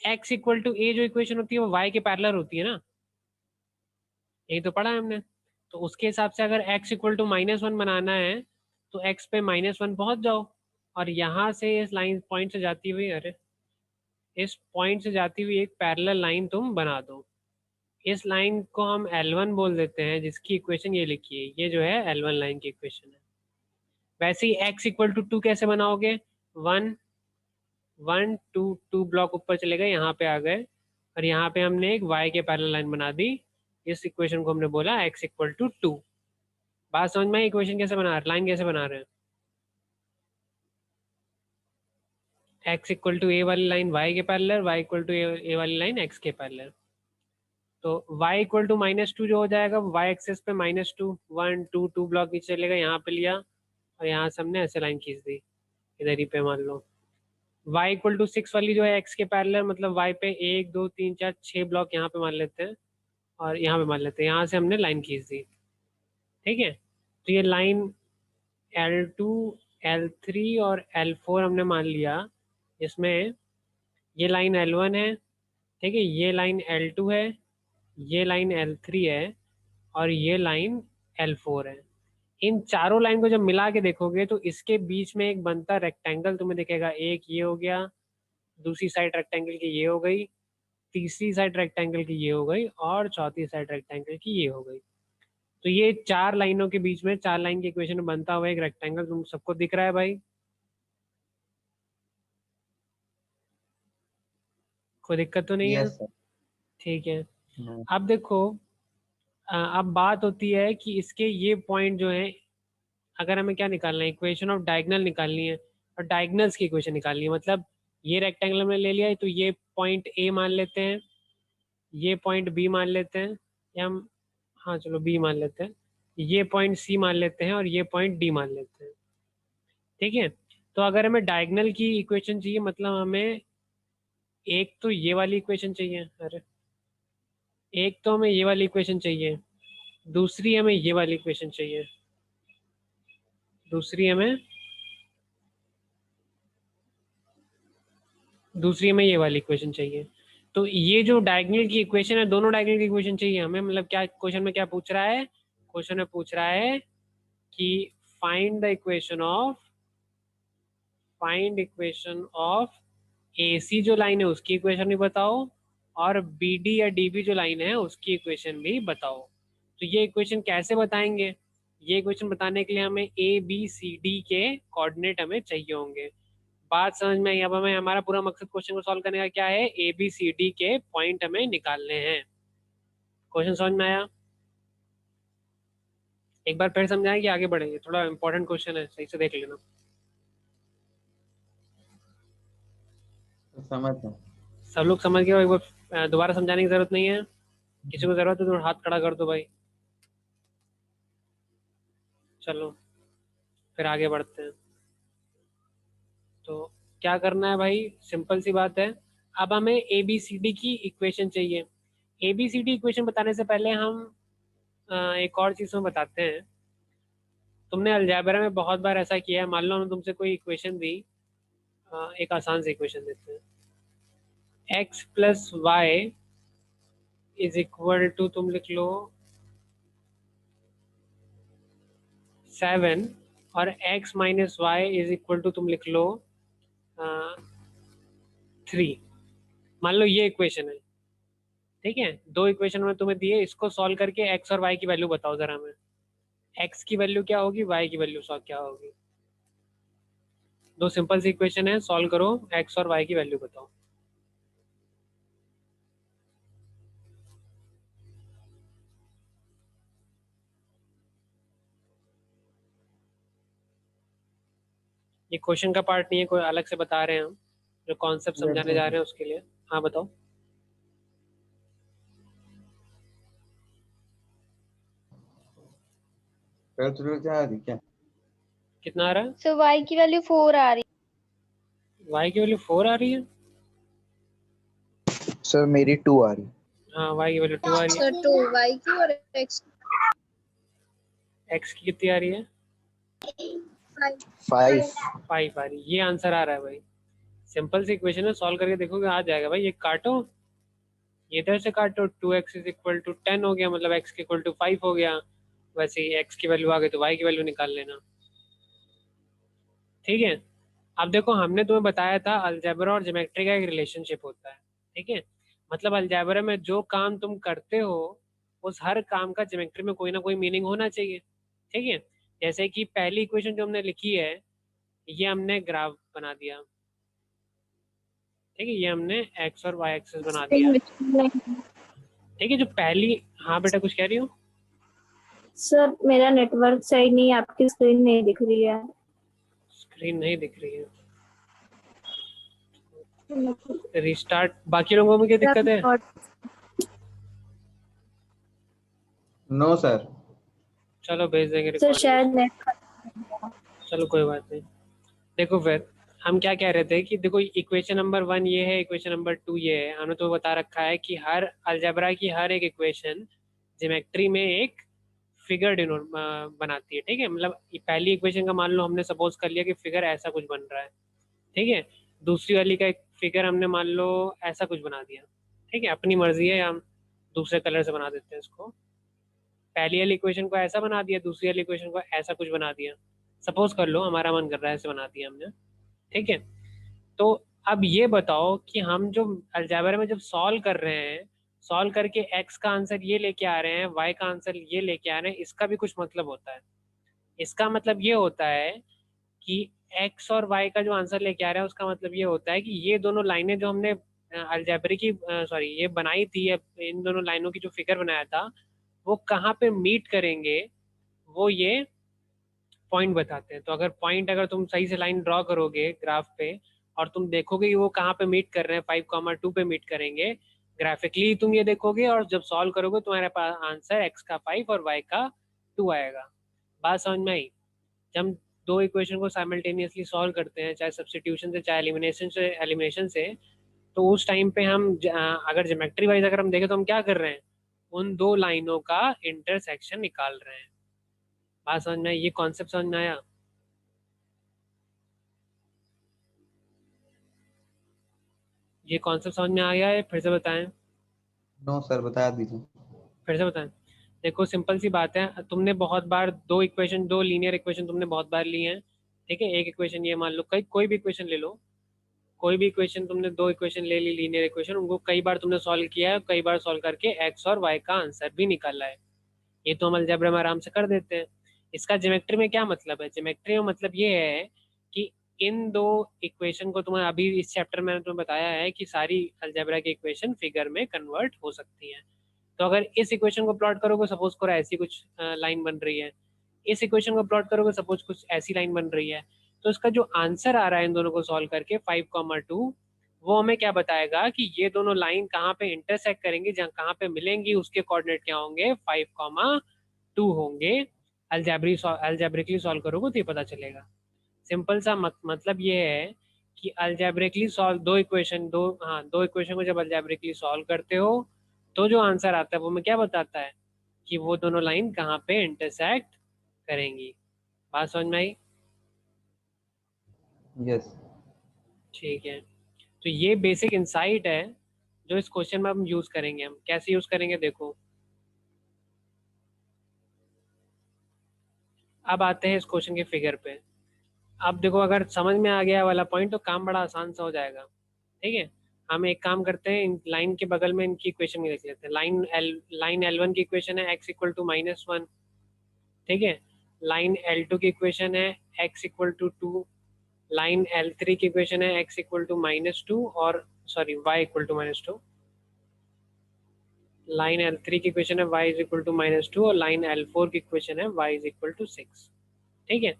x इक्वल टू a जो इक्वेशन होती है वो y के पैरेलल होती है ना, यही तो पढ़ा है हमने। तो उसके हिसाब से अगर x इक्वल टू -1 बनाना है तो x पे -1 पहुंच जाओ, और यहाँ से इस लाइन पॉइंट से जाती हुई, अरे इस पॉइंट से जाती हुई एक पैरेलल लाइन तुम बना दो। इस लाइन को हम L1 बोल देते हैं, जिसकी इक्वेशन ये लिखी है, ये जो है L1 लाइन की इक्वेशन है। वैसे ही x इक्वल टू 2 कैसे बनाओगे, 1 1 2 2 ब्लॉक ऊपर चले गए, यहाँ पे आ गए, और यहाँ पे हमने एक y के पैरेलल लाइन बना दी। इस इक्वेशन को हमने बोला x इक्वल टू 2। बात समझ में आई, इक्वेशन कैसे बना रहे, लाइन कैसे बना रहे हैं। x इक्वल टू a वाली लाइन y के parallel, y equal to a वाली लाइन x के पैरेलल। तो y इक्वल टू -2 जो हो जाएगा, y एक्सेस पे -2, 1 2 2 ब्लॉक नीचे चलेगा, यहाँ पे लिया और यहाँ से हमने ऐसे लाइन खींच दी, इधर ही पे मान लो। y इक्वल टू 6 वाली जो है x के पैरेलल, मतलब y पे 1 2 3 4 6 ब्लॉक यहाँ पे मान लेते हैं, और यहाँ पे मान लेते हैं, यहाँ से हमने लाइन खींच दी, ठीक है। तो ये लाइन L2 L3 और L4 हमने मान लिया, इसमें ये लाइन L1 है, ठीक है, ये लाइन L2 है, ये लाइन L3 है, और ये लाइन L4 है। इन चारों लाइन को जब मिला के देखोगे तो इसके बीच में एक बनता रेक्टेंगल तुम्हें दिखेगा, एक ये हो गया, दूसरी साइड रेक्टेंगल की ये हो गई, तीसरी साइड रेक्टेंगल की ये हो गई, और चौथी साइड रेक्टेंगल की ये हो गई। तो ये 4 लाइनों के बीच में 4 लाइन की इक्वेशन में बनता हुआ एक रेक्टेंगल तुम सबको दिख रहा है भाई, कोई दिक्कत तो नहीं है, Yes, sir. ठीक है। No. अब देखो, अब बात होती है कि इसके ये पॉइंट जो है, अगर हमें क्या निकालना है, इक्वेशन ऑफ डायगोनल निकालनी है, और डायगोनल्स की इक्वेशन निकालनी है। मतलब ये रेक्टेंगल हमने ले लिया है, तो ये पॉइंट ए मान लेते हैं, ये पॉइंट बी मान लेते हैं, या हम, हाँ चलो बी मान लेते हैं, ये पॉइंट सी मान लेते हैं, और ये पॉइंट डी मान लेते हैं, ठीक है। तो अगर हमें डायगोनल की इक्वेशन चाहिए, मतलब हमें एक तो ये वाली इक्वेशन चाहिए, अरे एक तो हमें ये वाली इक्वेशन चाहिए, दूसरी हमें ये वाली इक्वेशन चाहिए, दूसरी हमें ये वाली इक्वेशन चाहिए। तो ये जो डायगोनल की इक्वेशन है, दोनों डायगोनल की इक्वेशन चाहिए हमें। मतलब क्या क्वेश्चन में क्या पूछ रहा है, क्वेश्चन में पूछ रहा है कि find the equation of AC जो लाइन है उसकी इक्वेशन भी बताओ, और BD या DB जो लाइन है उसकी इक्वेशन भी बताओ। तो ये इक्वेशन कैसे बताएंगे, ये इक्वेशन बताने के लिए हमें ABCD के कोऑर्डिनेट हमें चाहिए होंगे। बात समझ में आई। अब हमें, हमारा पूरा मकसद क्वेश्चन को सॉल्व करने का क्या है, ABCD के पॉइंट हमें निकालने हैं। क्वेश्चन समझ में आया, एक बार फिर समझाएं कि आगे बढ़ेंगे, थोड़ा इंपॉर्टेंट क्वेश्चन है, सही से देख लेना। समझ गया। सब लोग समझ गए, एक बार दोबारा समझाने की जरूरत नहीं है, किसी को जरूरत है तो हाथ खड़ा कर दो भाई। चलो फिर आगे बढ़ते हैं। तो क्या करना है भाई, सिंपल सी बात है। अब हमें ABCD की इक्वेशन चाहिए। ABCD इक्वेशन बताने से पहले हम एक और चीज़ में बताते हैं। तुमने अलजेब्रा में बहुत बार ऐसा किया है, मान लो हमने तुमसे कोई इक्वेशन दी, एक आसान सी इक्वेशन देते हैं, x plus y is equal to, तुम लिख लो 7 और x minus y is equal to तुम लिख लो 3। मान लो ये इक्वेशन है, ठीक है। दो इक्वेशन में तुम्हें दिए, इसको सॉल्व करके x और y की वैल्यू बताओ जरा हमें। x की वैल्यू क्या होगी, y की वैल्यू क्या होगी। दो सिंपल सी इक्वेशन है, सॉल्व करो, x और y की वैल्यू बताओ। ये क्वेश्चन का पार्ट नहीं है, कोई अलग से बता रहे हैं हम, जो कॉन्सेप्ट समझाने जा रहे हैं उसके लिए। हाँ बताओ। क्या कितना आ रहा है, सो y की वैल्यू 4 आ रही। y की वैल्यू 4 आ रही है। सर मेरी 2 आ रही। हाँ y की वैल्यू 2 आ रही है। सर 2 y की और x x की कितनी आ रही है, 5। 5। 5 आ रही है। ये आंसर आ रहा है भाई। सिंपल सी इक्वेशन है, सॉल्व करके देखोगे आ जाएगा भाई। ये काटो, ये इधर से काटो, 2x इज इक्वल टू 10 हो गया, मतलब x की इक्वल टू 5 हो गया। वैसे ही x की वैल्यू आ गई तो y की वैल्यू निकाल लेना, ठीक है। अब देखो, हमने तुम्हें बताया था अलजेब्रा और ज्योमेट्री का एक रिलेशनशिप होता है, ठीक है। मतलब अलजेब्रा में जो काम तुम करते हो, उस हर काम का ज्योमेट्री में कोई ना कोई मीनिंग होना चाहिए, ठीक है। जैसे कि पहली इक्वेशन जो हमने लिखी है, ये हमने ग्राफ बना दिया, ठीक है। ये हमने एक्स और वाई एक्सेस बना दिया, ठीक है। जो पहली, हाँ बेटा कुछ कह रही हो। सर मेरा नेटवर्क सही नहीं, आपकी स्क्रीन नहीं दिख रही है। स्क्रीन नहीं दिख रही है, रिस्टार्ट। बाकी लोगों में क्या दिक्कत है। No sir. चलो भेज देंगे सर रिकॉर्डिंग। शायद नेट चलो कोई बात नहीं। देखो फिर हम क्या कह रहे थे कि देखो, इक्वेशन नंबर 1 ये है, इक्वेशन नंबर 2 ये है। हमने तो बता रखा है कि हर अलजेब्रा की हर एक इक्वेशन ज्योमेट्री में एक फिगर डिनोट बनाती है, ठीक है। मतलब पहली इक्वेशन का मान लो हमने सपोज कर लिया कि फिगर ऐसा कुछ बन रहा है, ठीक है। दूसरी वाली का एक फिगर हमने मान लो ऐसा कुछ बना दिया, ठीक है। अपनी मर्जी है, हम दूसरे कलर से बना देते हैं इसको। पहली वाली इक्वेशन को ऐसा बना दिया, दूसरी वाली इक्वेशन को ऐसा कुछ बना दिया। सपोज कर लो हमारा मन कर रहा है ऐसे बना दिया हमने, ठीक है। तो अब ये बताओ कि हम जो अलजेब्रा में जब सॉल्व कर रहे हैं, सॉल्व करके x का आंसर ये लेके आ रहे हैं, y का आंसर ये लेके आ रहे हैं, इसका भी कुछ मतलब होता है। इसका मतलब ये होता है कि x और y का जो आंसर लेके आ रहा है, उसका मतलब ये होता है कि ये दोनों लाइनें जो हमने अलजेब्रा की सॉरी ये बनाई थी, इन दोनों लाइनों की जो फिगर बनाया था, वो कहाँ पे मीट करेंगे, वो ये पॉइंट बताते हैं। तो अगर पॉइंट, अगर तुम सही से लाइन ड्रॉ करोगे ग्राफ पे, और तुम देखोगे कि वो कहाँ पे मीट कर रहे हैं, 5,2 पे मीट करेंगे, ग्राफिकली तुम ये देखोगे, और जब सॉल्व करोगे तुम्हारे पास आंसर x का 5 और y का 2 आएगा। बात समझ में आई। जब हम दो इक्वेशन को साइमल्टेनियसली सॉल्व करते हैं, चाहे सब्स्टिट्यूशन से चाहे एलिमिनेशन से, तो उस टाइम पे हम अगर ज्योमेट्री वाइज अगर हम देखें तो हम क्या कर रहे हैं, उन दो लाइनों का इंटरसेक्शन निकाल रहे हैं। बात समझ में आई, ये कॉन्सेप्ट समझ में आया। ये कॉन्सेप्ट समझ में आ गया है, फिर से बताएं। नो सर, बता दीजिए। फिर से बताएं। देखो सिंपल सी बात है, तुमने बहुत बार दो इक्वेशन, दो लीनियर इक्वेशन तुमने बहुत बार ली हैं, ठीक है। एक इक्वेशन ये मान लो, कोई भी इक्वेशन ले लो, कोई भी इक्वेशन तुमने दो इक्वेशन ले ली लीनियर इक्वेशन, उनको कई बार तुमने सॉल्व किया है, कई बार सॉल्व करके एक्स और वाई का आंसर भी निकाला है। ये तो हम अलजेब्रा में आराम से कर देते हैं। इसका ज्योमेट्री में क्या मतलब है, ज्योमेट्री में मतलब ये है कि इन दो इक्वेशन को, तुम्हें अभी इस चैप्टर में मैंने तुम्हें बताया है कि सारी अलजेब्रा की इक्वेशन फिगर में कन्वर्ट हो सकती हैं। तो अगर इस इक्वेशन को प्लॉट करोगे, सपोज करो ऐसी कुछ लाइन बन रही है, इस इक्वेशन को प्लॉट करोगे, सपोज कुछ ऐसी लाइन बन रही है, तो इसका जो आंसर आ रहा है इन दोनों को सॉल्व करके 5,2, वो हमें क्या बताएगा कि ये दोनों लाइन कहाँ पे इंटरसेक्ट करेंगी, जहाँ कहाँ पे मिलेंगी, उसके कोऑर्डिनेट क्या होंगे, 5,2 होंगे। अलजेब्रिकली सॉल्व करोगे तो ये पता चलेगा। सिंपल सा मतलब ये है कि अलजेब्रिकली सॉल्व दो इक्वेशन को जब अलजेब्रिकली सॉल्व करते हो, तो जो आंसर आता है वो हमें क्या बताता है कि वो दोनों लाइन कहाँ पे इंटरसेक्ट करेंगी। बात समझ में आई। यस। ठीक है, तो ये बेसिक इंसाइट है जो इस क्वेश्चन में हम यूज करेंगे। हम कैसे यूज करेंगे देखो, अब आते हैं इस क्वेश्चन के फिगर पे। अब देखो अगर समझ में आ गया वाला पॉइंट तो काम बड़ा आसान सा हो जाएगा। ठीक है, हम एक काम करते हैं, इन लाइन के बगल में इनकी इक्वेशन लिख लेते हैं। लाइन L1 की इक्वेशन है x इक्वल टू -1। ठीक है, लाइन L2 की इक्वेशन है x equal to 2। Line L3 की इक्वेशन है x इक्वल टू -2 और sorry y equal to -2। Line L3 की इक्वेशन है y इज इक्वल टू -2 और लाइन L4 की इक्वेशन है y इज इक्वल टू 6। ठीक है,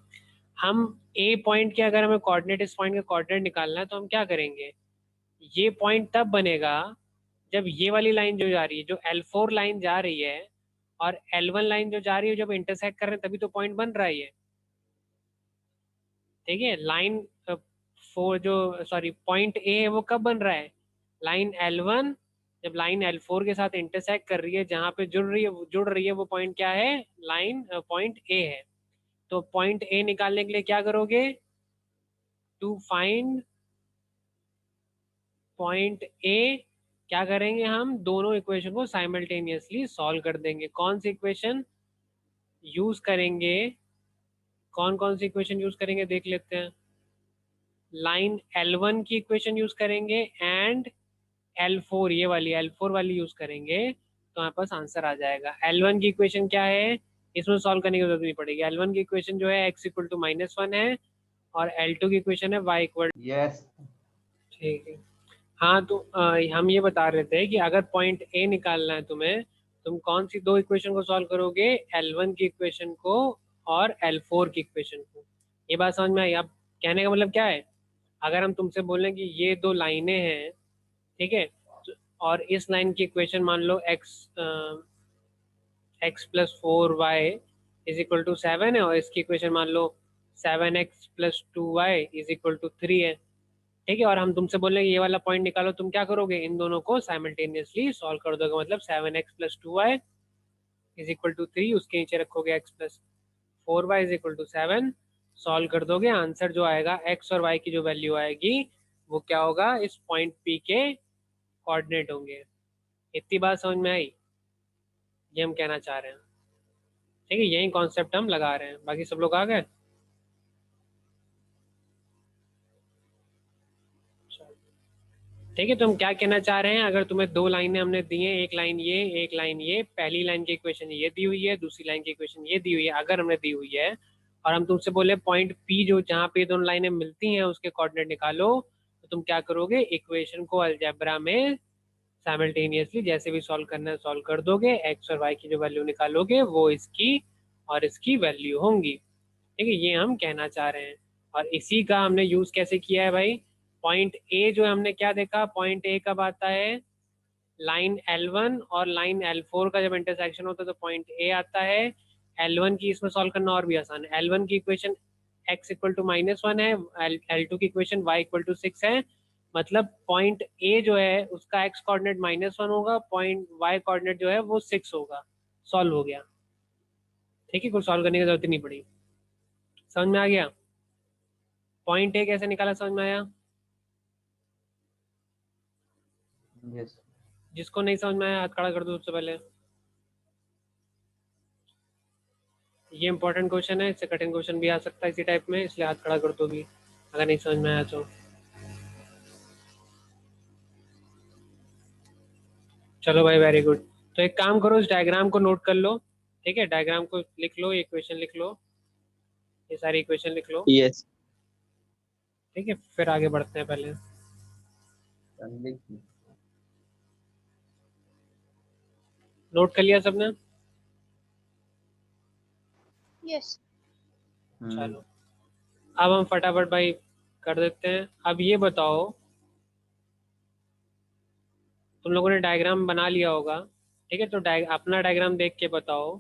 हम ए पॉइंट के अगर हमें कोऑर्डिनेट, इस पॉइंट का कोऑर्डिनेट निकालना है तो हम क्या करेंगे, ये पॉइंट तब बनेगा जब ये वाली लाइन जो जा रही है, जो L4 लाइन जा रही है और L1 लाइन जो जा रही है, जब इंटरसेक्ट कर रहे हैं तभी तो पॉइंट बन रहा है ये। ठीक है, लाइन 4 जो सॉरी पॉइंट ए है वो कब बन रहा है, लाइन L1 जब लाइन L4 के साथ इंटरसेक्ट कर रही है, जहाँ पे जुड़ रही है वो पॉइंट क्या है, लाइन पॉइंट ए है। तो पॉइंट ए निकालने के लिए क्या करोगे, टू फाइंड पॉइंट ए क्या करेंगे, हम दोनों इक्वेशन को साइमल्टेनियसली सॉल्व कर देंगे। कौन सी इक्वेशन यूज करेंगे, कौन कौन सी इक्वेशन यूज करेंगे देख लेते हैं। लाइन L1 की इक्वेशन यूज करेंगे एंड L4 ये वाली L4 वाली यूज करेंगे तो हमारे पास आंसर आ जाएगा। L1 की इक्वेशन क्या है, इसमें सॉल्व करने की जरूरत नहीं पड़ेगी। L1 की इक्वेशन जो है x इक्वल टू -1 है और L2 की इक्वेशन है y इक्वल। यस। ठीक है, हाँ तो हम ये बता रहे थे कि अगर पॉइंट ए निकालना है तुम्हें, तुम कौन सी दो इक्वेशन को सॉल्व करोगे, L1 की इक्वेशन को और L4 की इक्वेशन को। ये बात समझ में आई। अब कहने का मतलब क्या है, अगर हम तुमसे बोलें कि ये दो लाइनें हैं, ठीक है, और इस लाइन की इक्वेशन मान लो x plus 4y is equal to 7 है और इसकी इक्वेशन मान लो 7x plus 2y is equal to 3 है। ठीक है, और हम तुमसे बोल रहे हैं ये वाला पॉइंट निकालो, तुम क्या करोगे, इन दोनों को साइमल्टेनियसली सॉल्व कर दोगे। मतलब 7x plus 2y is equal to 3, उसके नीचे रखोगे x plus 4y is equal to 7, solve कर दोगे। आंसर जो आएगा x और y की जो वैल्यू आएगी वो क्या होगा, इस पॉइंट P के कोऑर्डिनेट होंगे। इतनी बात समझ में आई, ये हम कहना चाह रहे हैं। ठीक है, यही कॉन्सेप्ट हम लगा रहे हैं, बाकी सब लोग आ गए। ठीक है, तो हम क्या कहना चाह रहे हैं, अगर तुम्हें दो लाइनें हमने दी हैं, एक लाइन ये एक लाइन ये, पहली लाइन की इक्वेशन ये दी हुई है, दूसरी लाइन की इक्वेशन ये दी हुई है, अगर हमने दी हुई है और हम तुमसे बोले पॉइंट पी जो जहाँ पे दोनों लाइनें मिलती हैं उसके कोऑर्डिनेट निकालो, तो तुम क्या करोगे, इक्वेशन को अलजेब्रा में साइमल्टेनियसली जैसे भी सॉल्व करना है सॉल्व कर दोगे। एक्स और वाई की जो वैल्यू निकालोगे वो इसकी और इसकी वैल्यू होंगी। ठीक है, ये हम कहना चाह रहे हैं। और इसी का हमने यूज कैसे किया है भाई, पॉइंट ए जो हमने क्या देखा, पॉइंट ए कब आता है, लाइन L1 और लाइन L4 का जब इंटरसेक्शन होता है तो पॉइंट ए आता है। L1 की इसमें सॉल्व करना और भी आसान है। L1 की इक्वेशन x इक्वल टू -1 है, L2 की इक्वेशन y इक्वल टू 6 है। मतलब पॉइंट ए जो है उसका x कोऑर्डिनेट -1 होगा, पॉइंट y कोऑर्डिनेट जो है वो 6 होगा। सॉल्व हो गया। ठीक है, कुछ सॉल्व करने की जरूरत नहीं पड़ी। समझ में आ गया, पॉइंट ए कैसे निकाला, समझ में आया। यस। जिसको नहीं समझ में आया हाथ खड़ा कर दो सबसे पहले। ये इंपॉर्टेंट क्वेश्चन है, इससे कठिन क्वेश्चन भी आ सकता है इसी टाइप में, इसलिए हाथ खड़ा कर दो भी अगर नहीं समझ में आया तो। चलो भाई, वेरी गुड। तो एक काम करो, इस डायग्राम को नोट कर लो। ठीक है, डायग्राम को लिख लो, ये इक्वेशन लिख लो, ये सारी इक्वेशन लिख लो। यस। ठीक है, फिर आगे बढ़ते हैं। पहले नोट कर लिया सबने। यस। चलो अब हम फटाफट भाई कर देते हैं। अब ये बताओ, तुम लोगों ने डायग्राम बना लिया होगा, ठीक है, तो अपना डायग्राम देख के बताओ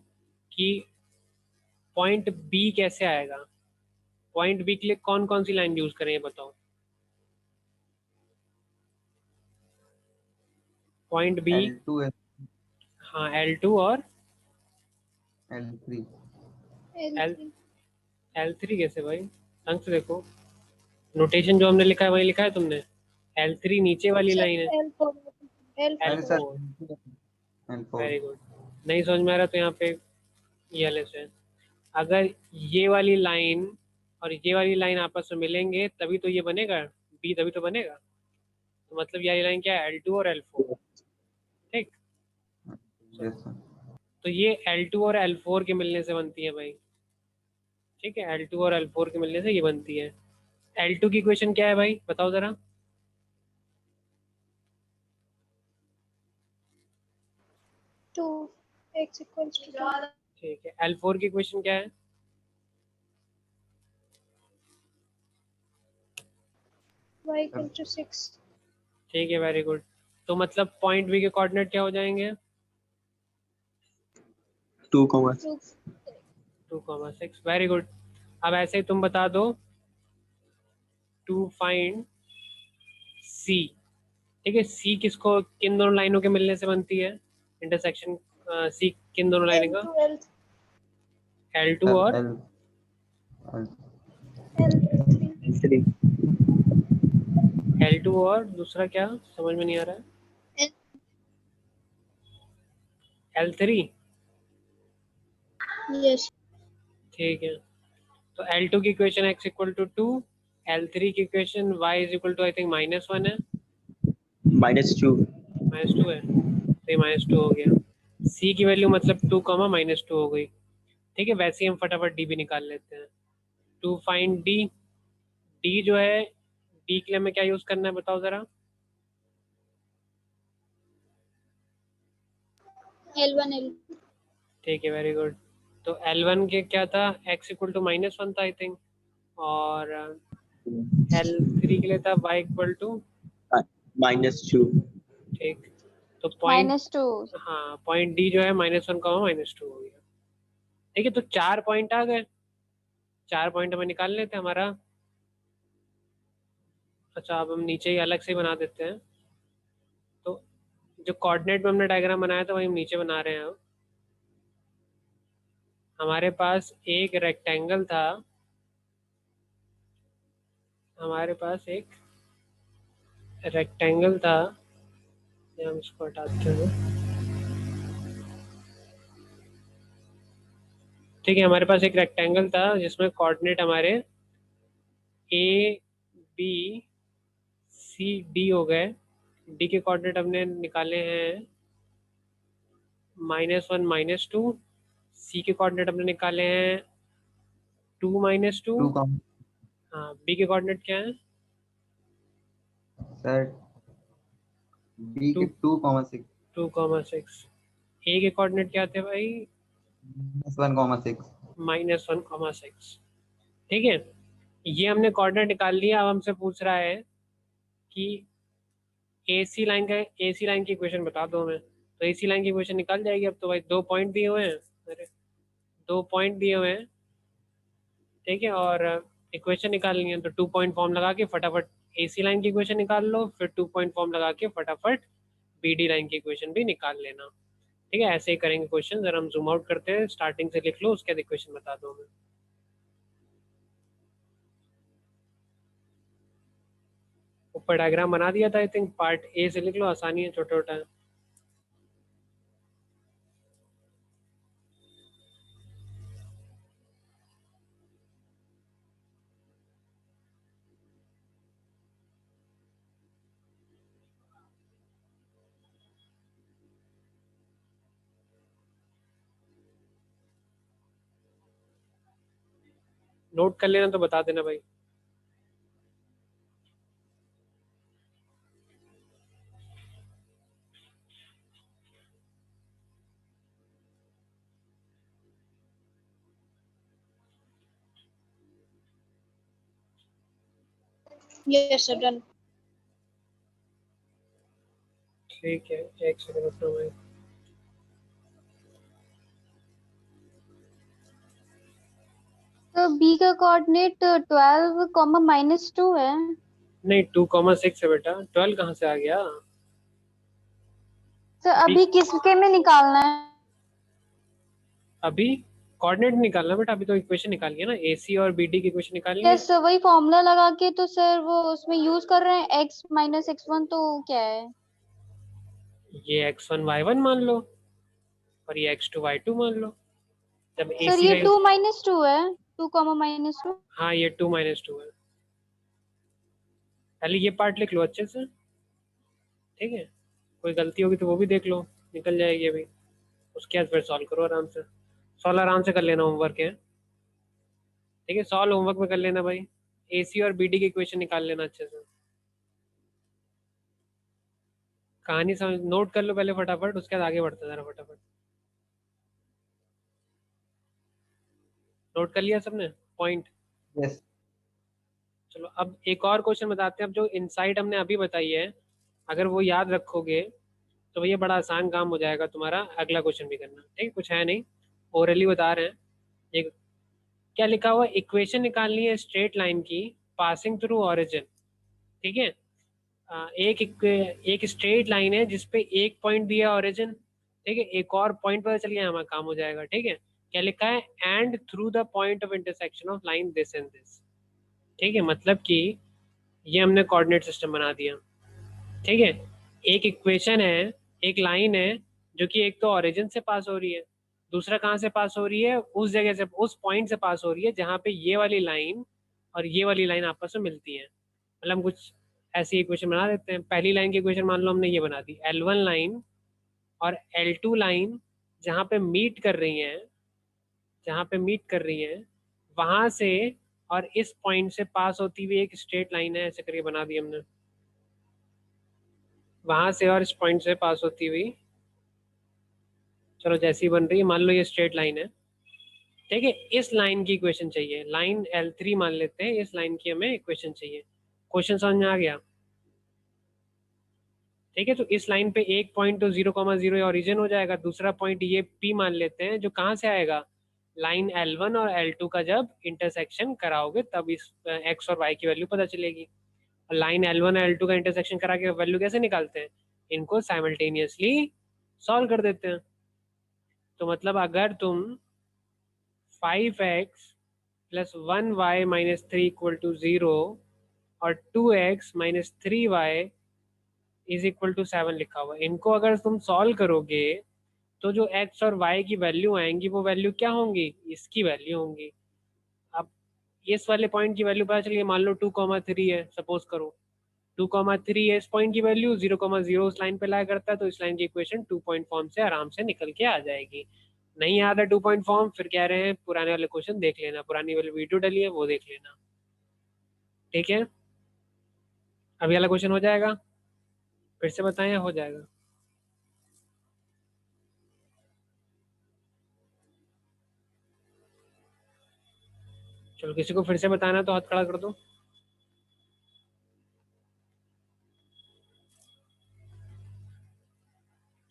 कि पॉइंट बी कैसे आएगा। पॉइंट बी के लिए कौन कौन सी लाइन यूज करें ये बताओ। पॉइंट बी, L2 है, हाँ L2 और L3। L3 कैसे भाई, ढंग से देखो, नोटेशन जो हमने लिखा है वही लिखा है तुमने। L3 नीचे वाली लाइन है। L4 अरे sir, L4 L4। Very good. नहीं समझ में आ रहा तो यहाँ पे ये LS है। अगर ये वाली लाइन और ये वाली लाइन आपस में मिलेंगे तभी तो ये बनेगा बी, तभी तो बनेगा। तो मतलब ये वाली लाइन क्या है, L2 और L4, ठीक। Yes sir. तो ये L2 और L4 के मिलने से बनती है भाई, ठीक है, L2 और L4 के मिलने से ये बनती है। L2 की इक्वेशन क्या है भाई, बताओ जरा। 2x equals to 2. ठीक है, L4 की इक्वेशन क्या है, y equals to 6. ठीक है, वेरी गुड। तो मतलब पॉइंट बी के कोऑर्डिनेट क्या हो जाएंगे, 2,6। 2,6, वेरी गुड। अब ऐसे ही तुम बता दो टू फाइंड सी, ठीक है। सी किसको, किन दोनों लाइनों के मिलने से बनती है, इंटरसेक्शन सी किन दोनों लाइनों का, L2 L2 और L3. L2 और दूसरा क्या समझ में नहीं आ रहा है, L3, Yes. ठीक है। तो L2 की equation x equal to 2, L3 की equation y is equal to I think -1 है, -2। -2 है, तो ये -2 हो गया। c की वैल्यू मतलब 2, -2 हो गई, ठीक है। वैसे ही हम फटाफट d भी निकाल लेते हैं। टू फाइंड d, d जो है, d के लिए हमें क्या यूज करना है बताओ जरा, L1 L2. ठीक है, वेरी गुड। तो L1 के क्या था, x इक्वल टू -1 था आई थिंक, और L3 के लिए था y इक्वल टू, -2। ठीक। तो पॉइंट, -2. हाँ पॉइंट डी जो है -1, -2 हो गया, ठीक है। तो 4 पॉइंट आ गए, 4 पॉइंट हमें निकाल लेते हैं हमारा। अच्छा, अब हम नीचे ही अलग से बना देते हैं। तो जो कोऑर्डिनेट में हमने डायग्राम बनाया था वही हम नीचे बना रहे हैं। अब हमारे पास एक रेक्टेंगल था, हमारे पास एक रेक्टेंगल था, ये हम इसको हटाते हैं, ठीक है। हमारे पास एक रेक्टेंगल था जिसमें कोऑर्डिनेट हमारे ए बी सी डी हो गए। डी के कोऑर्डिनेट हमने निकाले हैं -1 -2, सी के कोऑर्डिनेट हमने निकाले हैं 2 -2, 2 हाँ बी के कोऑर्डिनेट क्या है, सर बी के 2,6। 2,6। ए के कोऑर्डिनेट क्या थे भाई, -1,6। -1,6, ठीक है। ये हमने कोऑर्डिनेट निकाल लिया। अब हमसे पूछ रहा है कि AC लाइन का, AC लाइन की इक्वेशन बता दो हमें। तो AC लाइन की इक्वेशन निकाल जाएगी। अब तो भाई 2 पॉइंट दिए हुए हैं, अरे 2 पॉइंट दिए हुए हैं, ठीक है, और इक्वेशन निकालनी है। तो 2 पॉइंट फॉर्म लगा के फटाफट AC लाइन की इक्वेशन निकाल लो, फिर 2 पॉइंट फॉर्म लगा के फटाफट BD लाइन की इक्वेशन भी निकाल लेना, ठीक है। ऐसे ही करेंगे क्वेश्चन। जरा हम जूम आउट करते हैं, स्टार्टिंग से लिख लो, उसके बाद इक्वेशन बता दो हमें। ऊपर डायग्राम बना दिया था आई थिंक, पार्ट ए से लिख लो, आसानी है, छोटा छोटा है। नोट कर लेना तो बता देना भाई। Yes, sir. Done. ठीक है, एक सेकंड रुकना भाई। तो B का कोऑर्डिनेट 12, -2 है। नहीं 2,6 है बेटा, 12 कहाँ से आ गया। तो अभी किसके में निकालना है? अभी कोऑर्डिनेट निकालना बेटा, अभी तो इक्वेशन निकाली है ना, AC और BD की इक्वेशन निकालनी है। यस, वही फॉर्मूला लगा के तो सर वो उसमें यूज कर रहे हैं x - x1, तो क्या है? ये x1 y1 मान लो और ये x2 y2 मान लो। जब सर AC ये 2 - 2 है, 2, -2। हाँ ये 2 - 2 है। पहले ये पार्ट लिख लो अच्छे से, ठीक है, कोई गलती होगी तो वो भी देख लो, निकल जाएगी अभी। उसके बाद फिर सॉल्व करो आराम से, सॉल्व आराम से कर लेना, होमवर्क है, ठीक है, सॉल्व होमवर्क में कर लेना भाई। AC और BD की इक्वेशन निकाल लेना अच्छे से, कहानी समझ नोट कर लो पहले फटाफट, उसके बाद आगे बढ़ते जरा फटाफट। नोट कर लिया सबने पॉइंट? यस। चलो अब एक और क्वेश्चन बताते हैं। अब जो इनसाइट हमने अभी बताई है, अगर वो याद रखोगे तो भैया बड़ा आसान काम हो जाएगा तुम्हारा, अगला क्वेश्चन भी करना, ठीक है, कुछ है नहीं, ओरली बता रहे हैं। ये क्या लिखा हुआ, इक्वेशन निकालनी है स्ट्रेट लाइन की पासिंग थ्रू ऑरिजिन, ठीक है। एक स्ट्रेट लाइन है जिसपे एक पॉइंट दिया ऑरिजिन, ठीक है, एक और पॉइंट पता चल गया, हमारा काम हो जाएगा, ठीक है। क्या लिखा है, and through the point of intersection of line this and this, ठीक है, मतलब कि ये हमने कोऑर्डिनेट सिस्टम बना दिया, ठीक है। एक इक्वेशन है, एक लाइन है जो कि एक तो ओरिजिन से पास हो रही है, दूसरा कहाँ से पास हो रही है, उस जगह से, उस पॉइंट से पास हो रही है जहाँ पे ये वाली लाइन और ये वाली लाइन आपस में मिलती है। मतलब हम कुछ ऐसी इक्वेशन बना देते हैं। पहली लाइन की इक्वेशन मान लो हमने ये बना दी, L1 लाइन और L2 लाइन जहाँ पे मीट कर रही हैं, जहाँ पे मीट कर रही हैं वहाँ से और इस पॉइंट से पास होती हुई एक स्ट्रेट लाइन है, ऐसे करके बना दी हमने, वहां से और इस पॉइंट से पास होती हुई, चलो जैसी बन रही है, मान लो ये स्ट्रेट लाइन है, ठीक है। इस लाइन की इक्वेशन चाहिए, लाइन L3 मान लेते हैं, इस लाइन की हमें इक्वेशन चाहिए। क्वेश्चन समझ में आ गया, ठीक है। तो इस लाइन पे एक पॉइंट तो 0,0 ओरिजिन हो जाएगा, दूसरा पॉइंट ये P मान लेते हैं, जो कहाँ से आएगा, लाइन L1 और L2 का जब इंटरसेक्शन कराओगे तब इस x और y की वैल्यू पता चलेगी। और लाइन L1 और L2 का इंटरसेक्शन करा के वैल्यू कैसे निकालते हैं, इनको साइमल्टेनियसली सॉल्व कर देते हैं। तो मतलब अगर तुम 5x + 1y - 3 = 0 और 2x - 3y = 7 लिखा हुआ है, इनको अगर तुम सॉल्व करोगे तो जो x और y की वैल्यू आएंगी वो वैल्यू क्या होंगी, इसकी वैल्यू होंगी। अब इस वाले पॉइंट की वैल्यू पता चलिए, मान लो 2,3 है, सपोज करो 2,3 है इस पॉइंट की वैल्यू, 0,0 उस लाइन पे लाया करता है, तो इस लाइन की इक्वेशन 2 पॉइंट फॉर्म से आराम से निकल के आ जाएगी। नहीं याद है 2 पॉइंट फॉर्म, फिर कह रहे हैं पुराने वाले क्वेश्चन देख लेना, पुरानी वाली वीडियो डली है वो देख लेना, ठीक है। अभी वाला क्वेश्चन हो जाएगा, फिर से बताएं, हो जाएगा। चलो किसी को फिर से बताना तो हाथ खड़ा कर दो।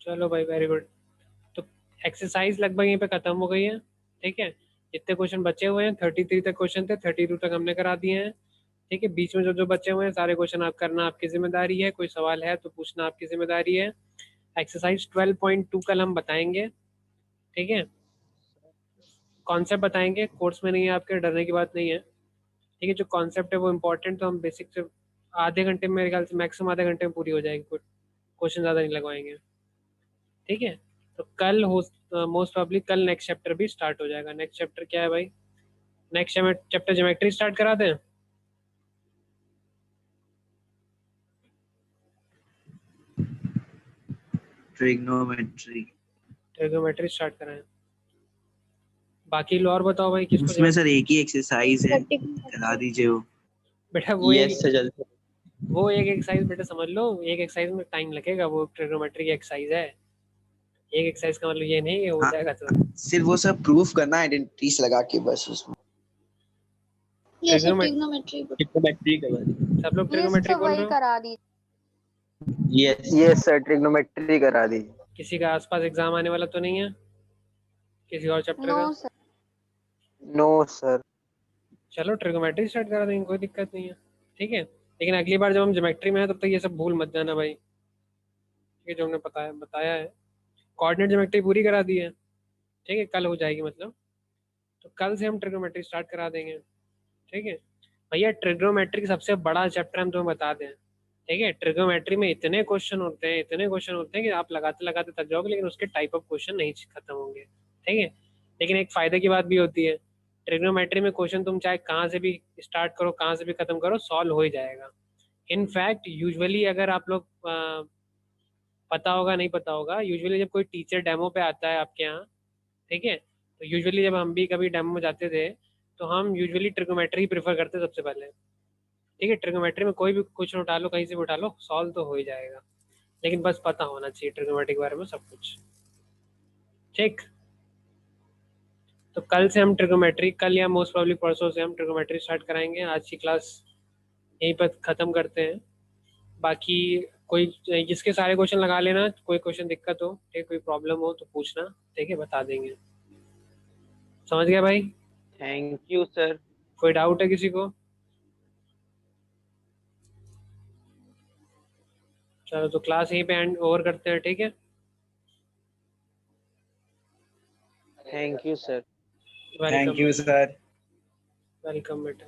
चलो भाई वेरी गुड। तो एक्सरसाइज लगभग यहीं पे खत्म हो गई है, ठीक है। जितने क्वेश्चन बचे हुए हैं 33 तक क्वेश्चन थे, 32 तक हमने करा दिए हैं, ठीक है। बीच में जो जो बचे हुए हैं सारे क्वेश्चन आप करना आपकी जिम्मेदारी है, कोई सवाल है तो पूछना आपकी जिम्मेदारी है। एक्सरसाइज 12.2 कल हम बताएंगे, ठीक है। कॉन्सेप्ट बताएंगे, कोर्स में नहीं है आपके, डरने की बात नहीं है, ठीक है। जो कॉन्सेप्ट है वो इम्पोर्टेंट, तो हम बेसिक से आधे घंटे में, मेरे ख्याल से मैक्सिमम आधे घंटे में पूरी हो जाएगी, कुछ क्वेश्चन ज़्यादा नहीं लगवाएंगे, ठीक है। तो कल मोस्ट प्रॉब्ली कल नेक्स्ट चैप्टर भी स्टार्ट हो जाएगा। नेक्स्ट चैप्टर क्या है भाई, नेक्स्ट चैप्टर ज्योमेट्री स्टार्ट करा दें? ट्रिग्नोमेट्री स्टार्ट कराएं। बाकी लो और बताओ भाई, किसको उसमें सर एक ही एक्सरसाइज है, करा दीजिए वो। बेटा वो यस से जल्दी। वो एक एक्सरसाइज बेटा समझ लो, एक एक्सरसाइज में टाइम लगेगा, वो ट्रिग्नोमेट्री की एक्सरसाइज है, एक एक्सरसाइज का मतलब ये नहीं है हो हाँ, जाएगा। तो सिर्फ वो सब प्रूफ करना आइडेंटिटीज लगा के बस उसमें। ये सब ट्रिग्नोमेट्री ट्रिग्नोमेट्री सब लोग ये ट्रिग्नोमेट्री सब बोल वही रहे हो? करा दी। यस सर, ट्रिग्नोमेट्री करा दीजिए। किसी का आसपास एग्जाम आने वाला तो नहीं है किसी और चैप्टर का? No sir. No sir. चलो ट्रिग्नोमेट्री स्टार्ट करा देंगे, कोई दिक्कत नहीं है, ठीक है। लेकिन अगली बार जब हम ज्योमेट्री में है तब तक ये सब भूल मत जाना भाई, ठीक है, जो हमने बताया है। कोऑर्डिनेट ज्योमेट्री पूरी करा दी है, ठीक है, कल हो जाएगी मतलब, तो कल से हम ट्रिग्नोमेट्री स्टार्ट करा देंगे, ठीक है। भैया ट्रिग्नोमेट्री का सबसे बड़ा चैप्टर हम तुम्हें बता दें, ठीक है। ट्रिग्नोमेट्री में इतने क्वेश्चन होते हैं, इतने क्वेश्चन होते हैं कि आप लगाते लगाते थक जाओगे, लेकिन उसके टाइप ऑफ क्वेश्चन नहीं खत्म होंगे, ठीक है। लेकिन एक फायदे की बात भी होती है, ट्रिग्नोमेट्री में क्वेश्चन तुम चाहे कहाँ से भी स्टार्ट करो, कहाँ से भी खत्म करो, सॉल्व हो ही जाएगा। इनफैक्ट यूजुअली अगर आप लोग पता होगा नहीं पता होगा, यूजुअली जब कोई टीचर डेमो पे आता है आपके यहाँ, ठीक है, तो यूजुअली जब हम भी कभी डेमो में जाते थे तो हम यूजुअली ट्रिग्नोमेट्री प्रेफर करते सबसे पहले। ठीक है, ट्रिग्नोमेट्री में कोई भी क्वेश्चन उठा लो, कहीं से भी उठा लो, सॉल्व तो हो ही जाएगा, लेकिन बस पता होना चाहिए ट्रिग्नोमेट्री के बारे में सब कुछ। ठीक, तो कल से हम ट्रिग्नोमेट्री, कल या मोस्ट प्रॉब्ली परसों से हम ट्रिग्नोमेट्री स्टार्ट कराएंगे। आज की क्लास यहीं पर ख़त्म करते हैं। बाकी कोई जिसके सारे क्वेश्चन लगा लेना, कोई क्वेश्चन दिक्कत हो, ठीक, कोई प्रॉब्लम हो तो पूछना, ठीक है, बता देंगे। समझ गया भाई? Thank you sir. कोई डाउट है किसी को? चलो तो क्लास यहीं पे एंड ओवर करते हैं, ठीक है। Thank you sir. Welcome thank you sir. Welcome बेटा।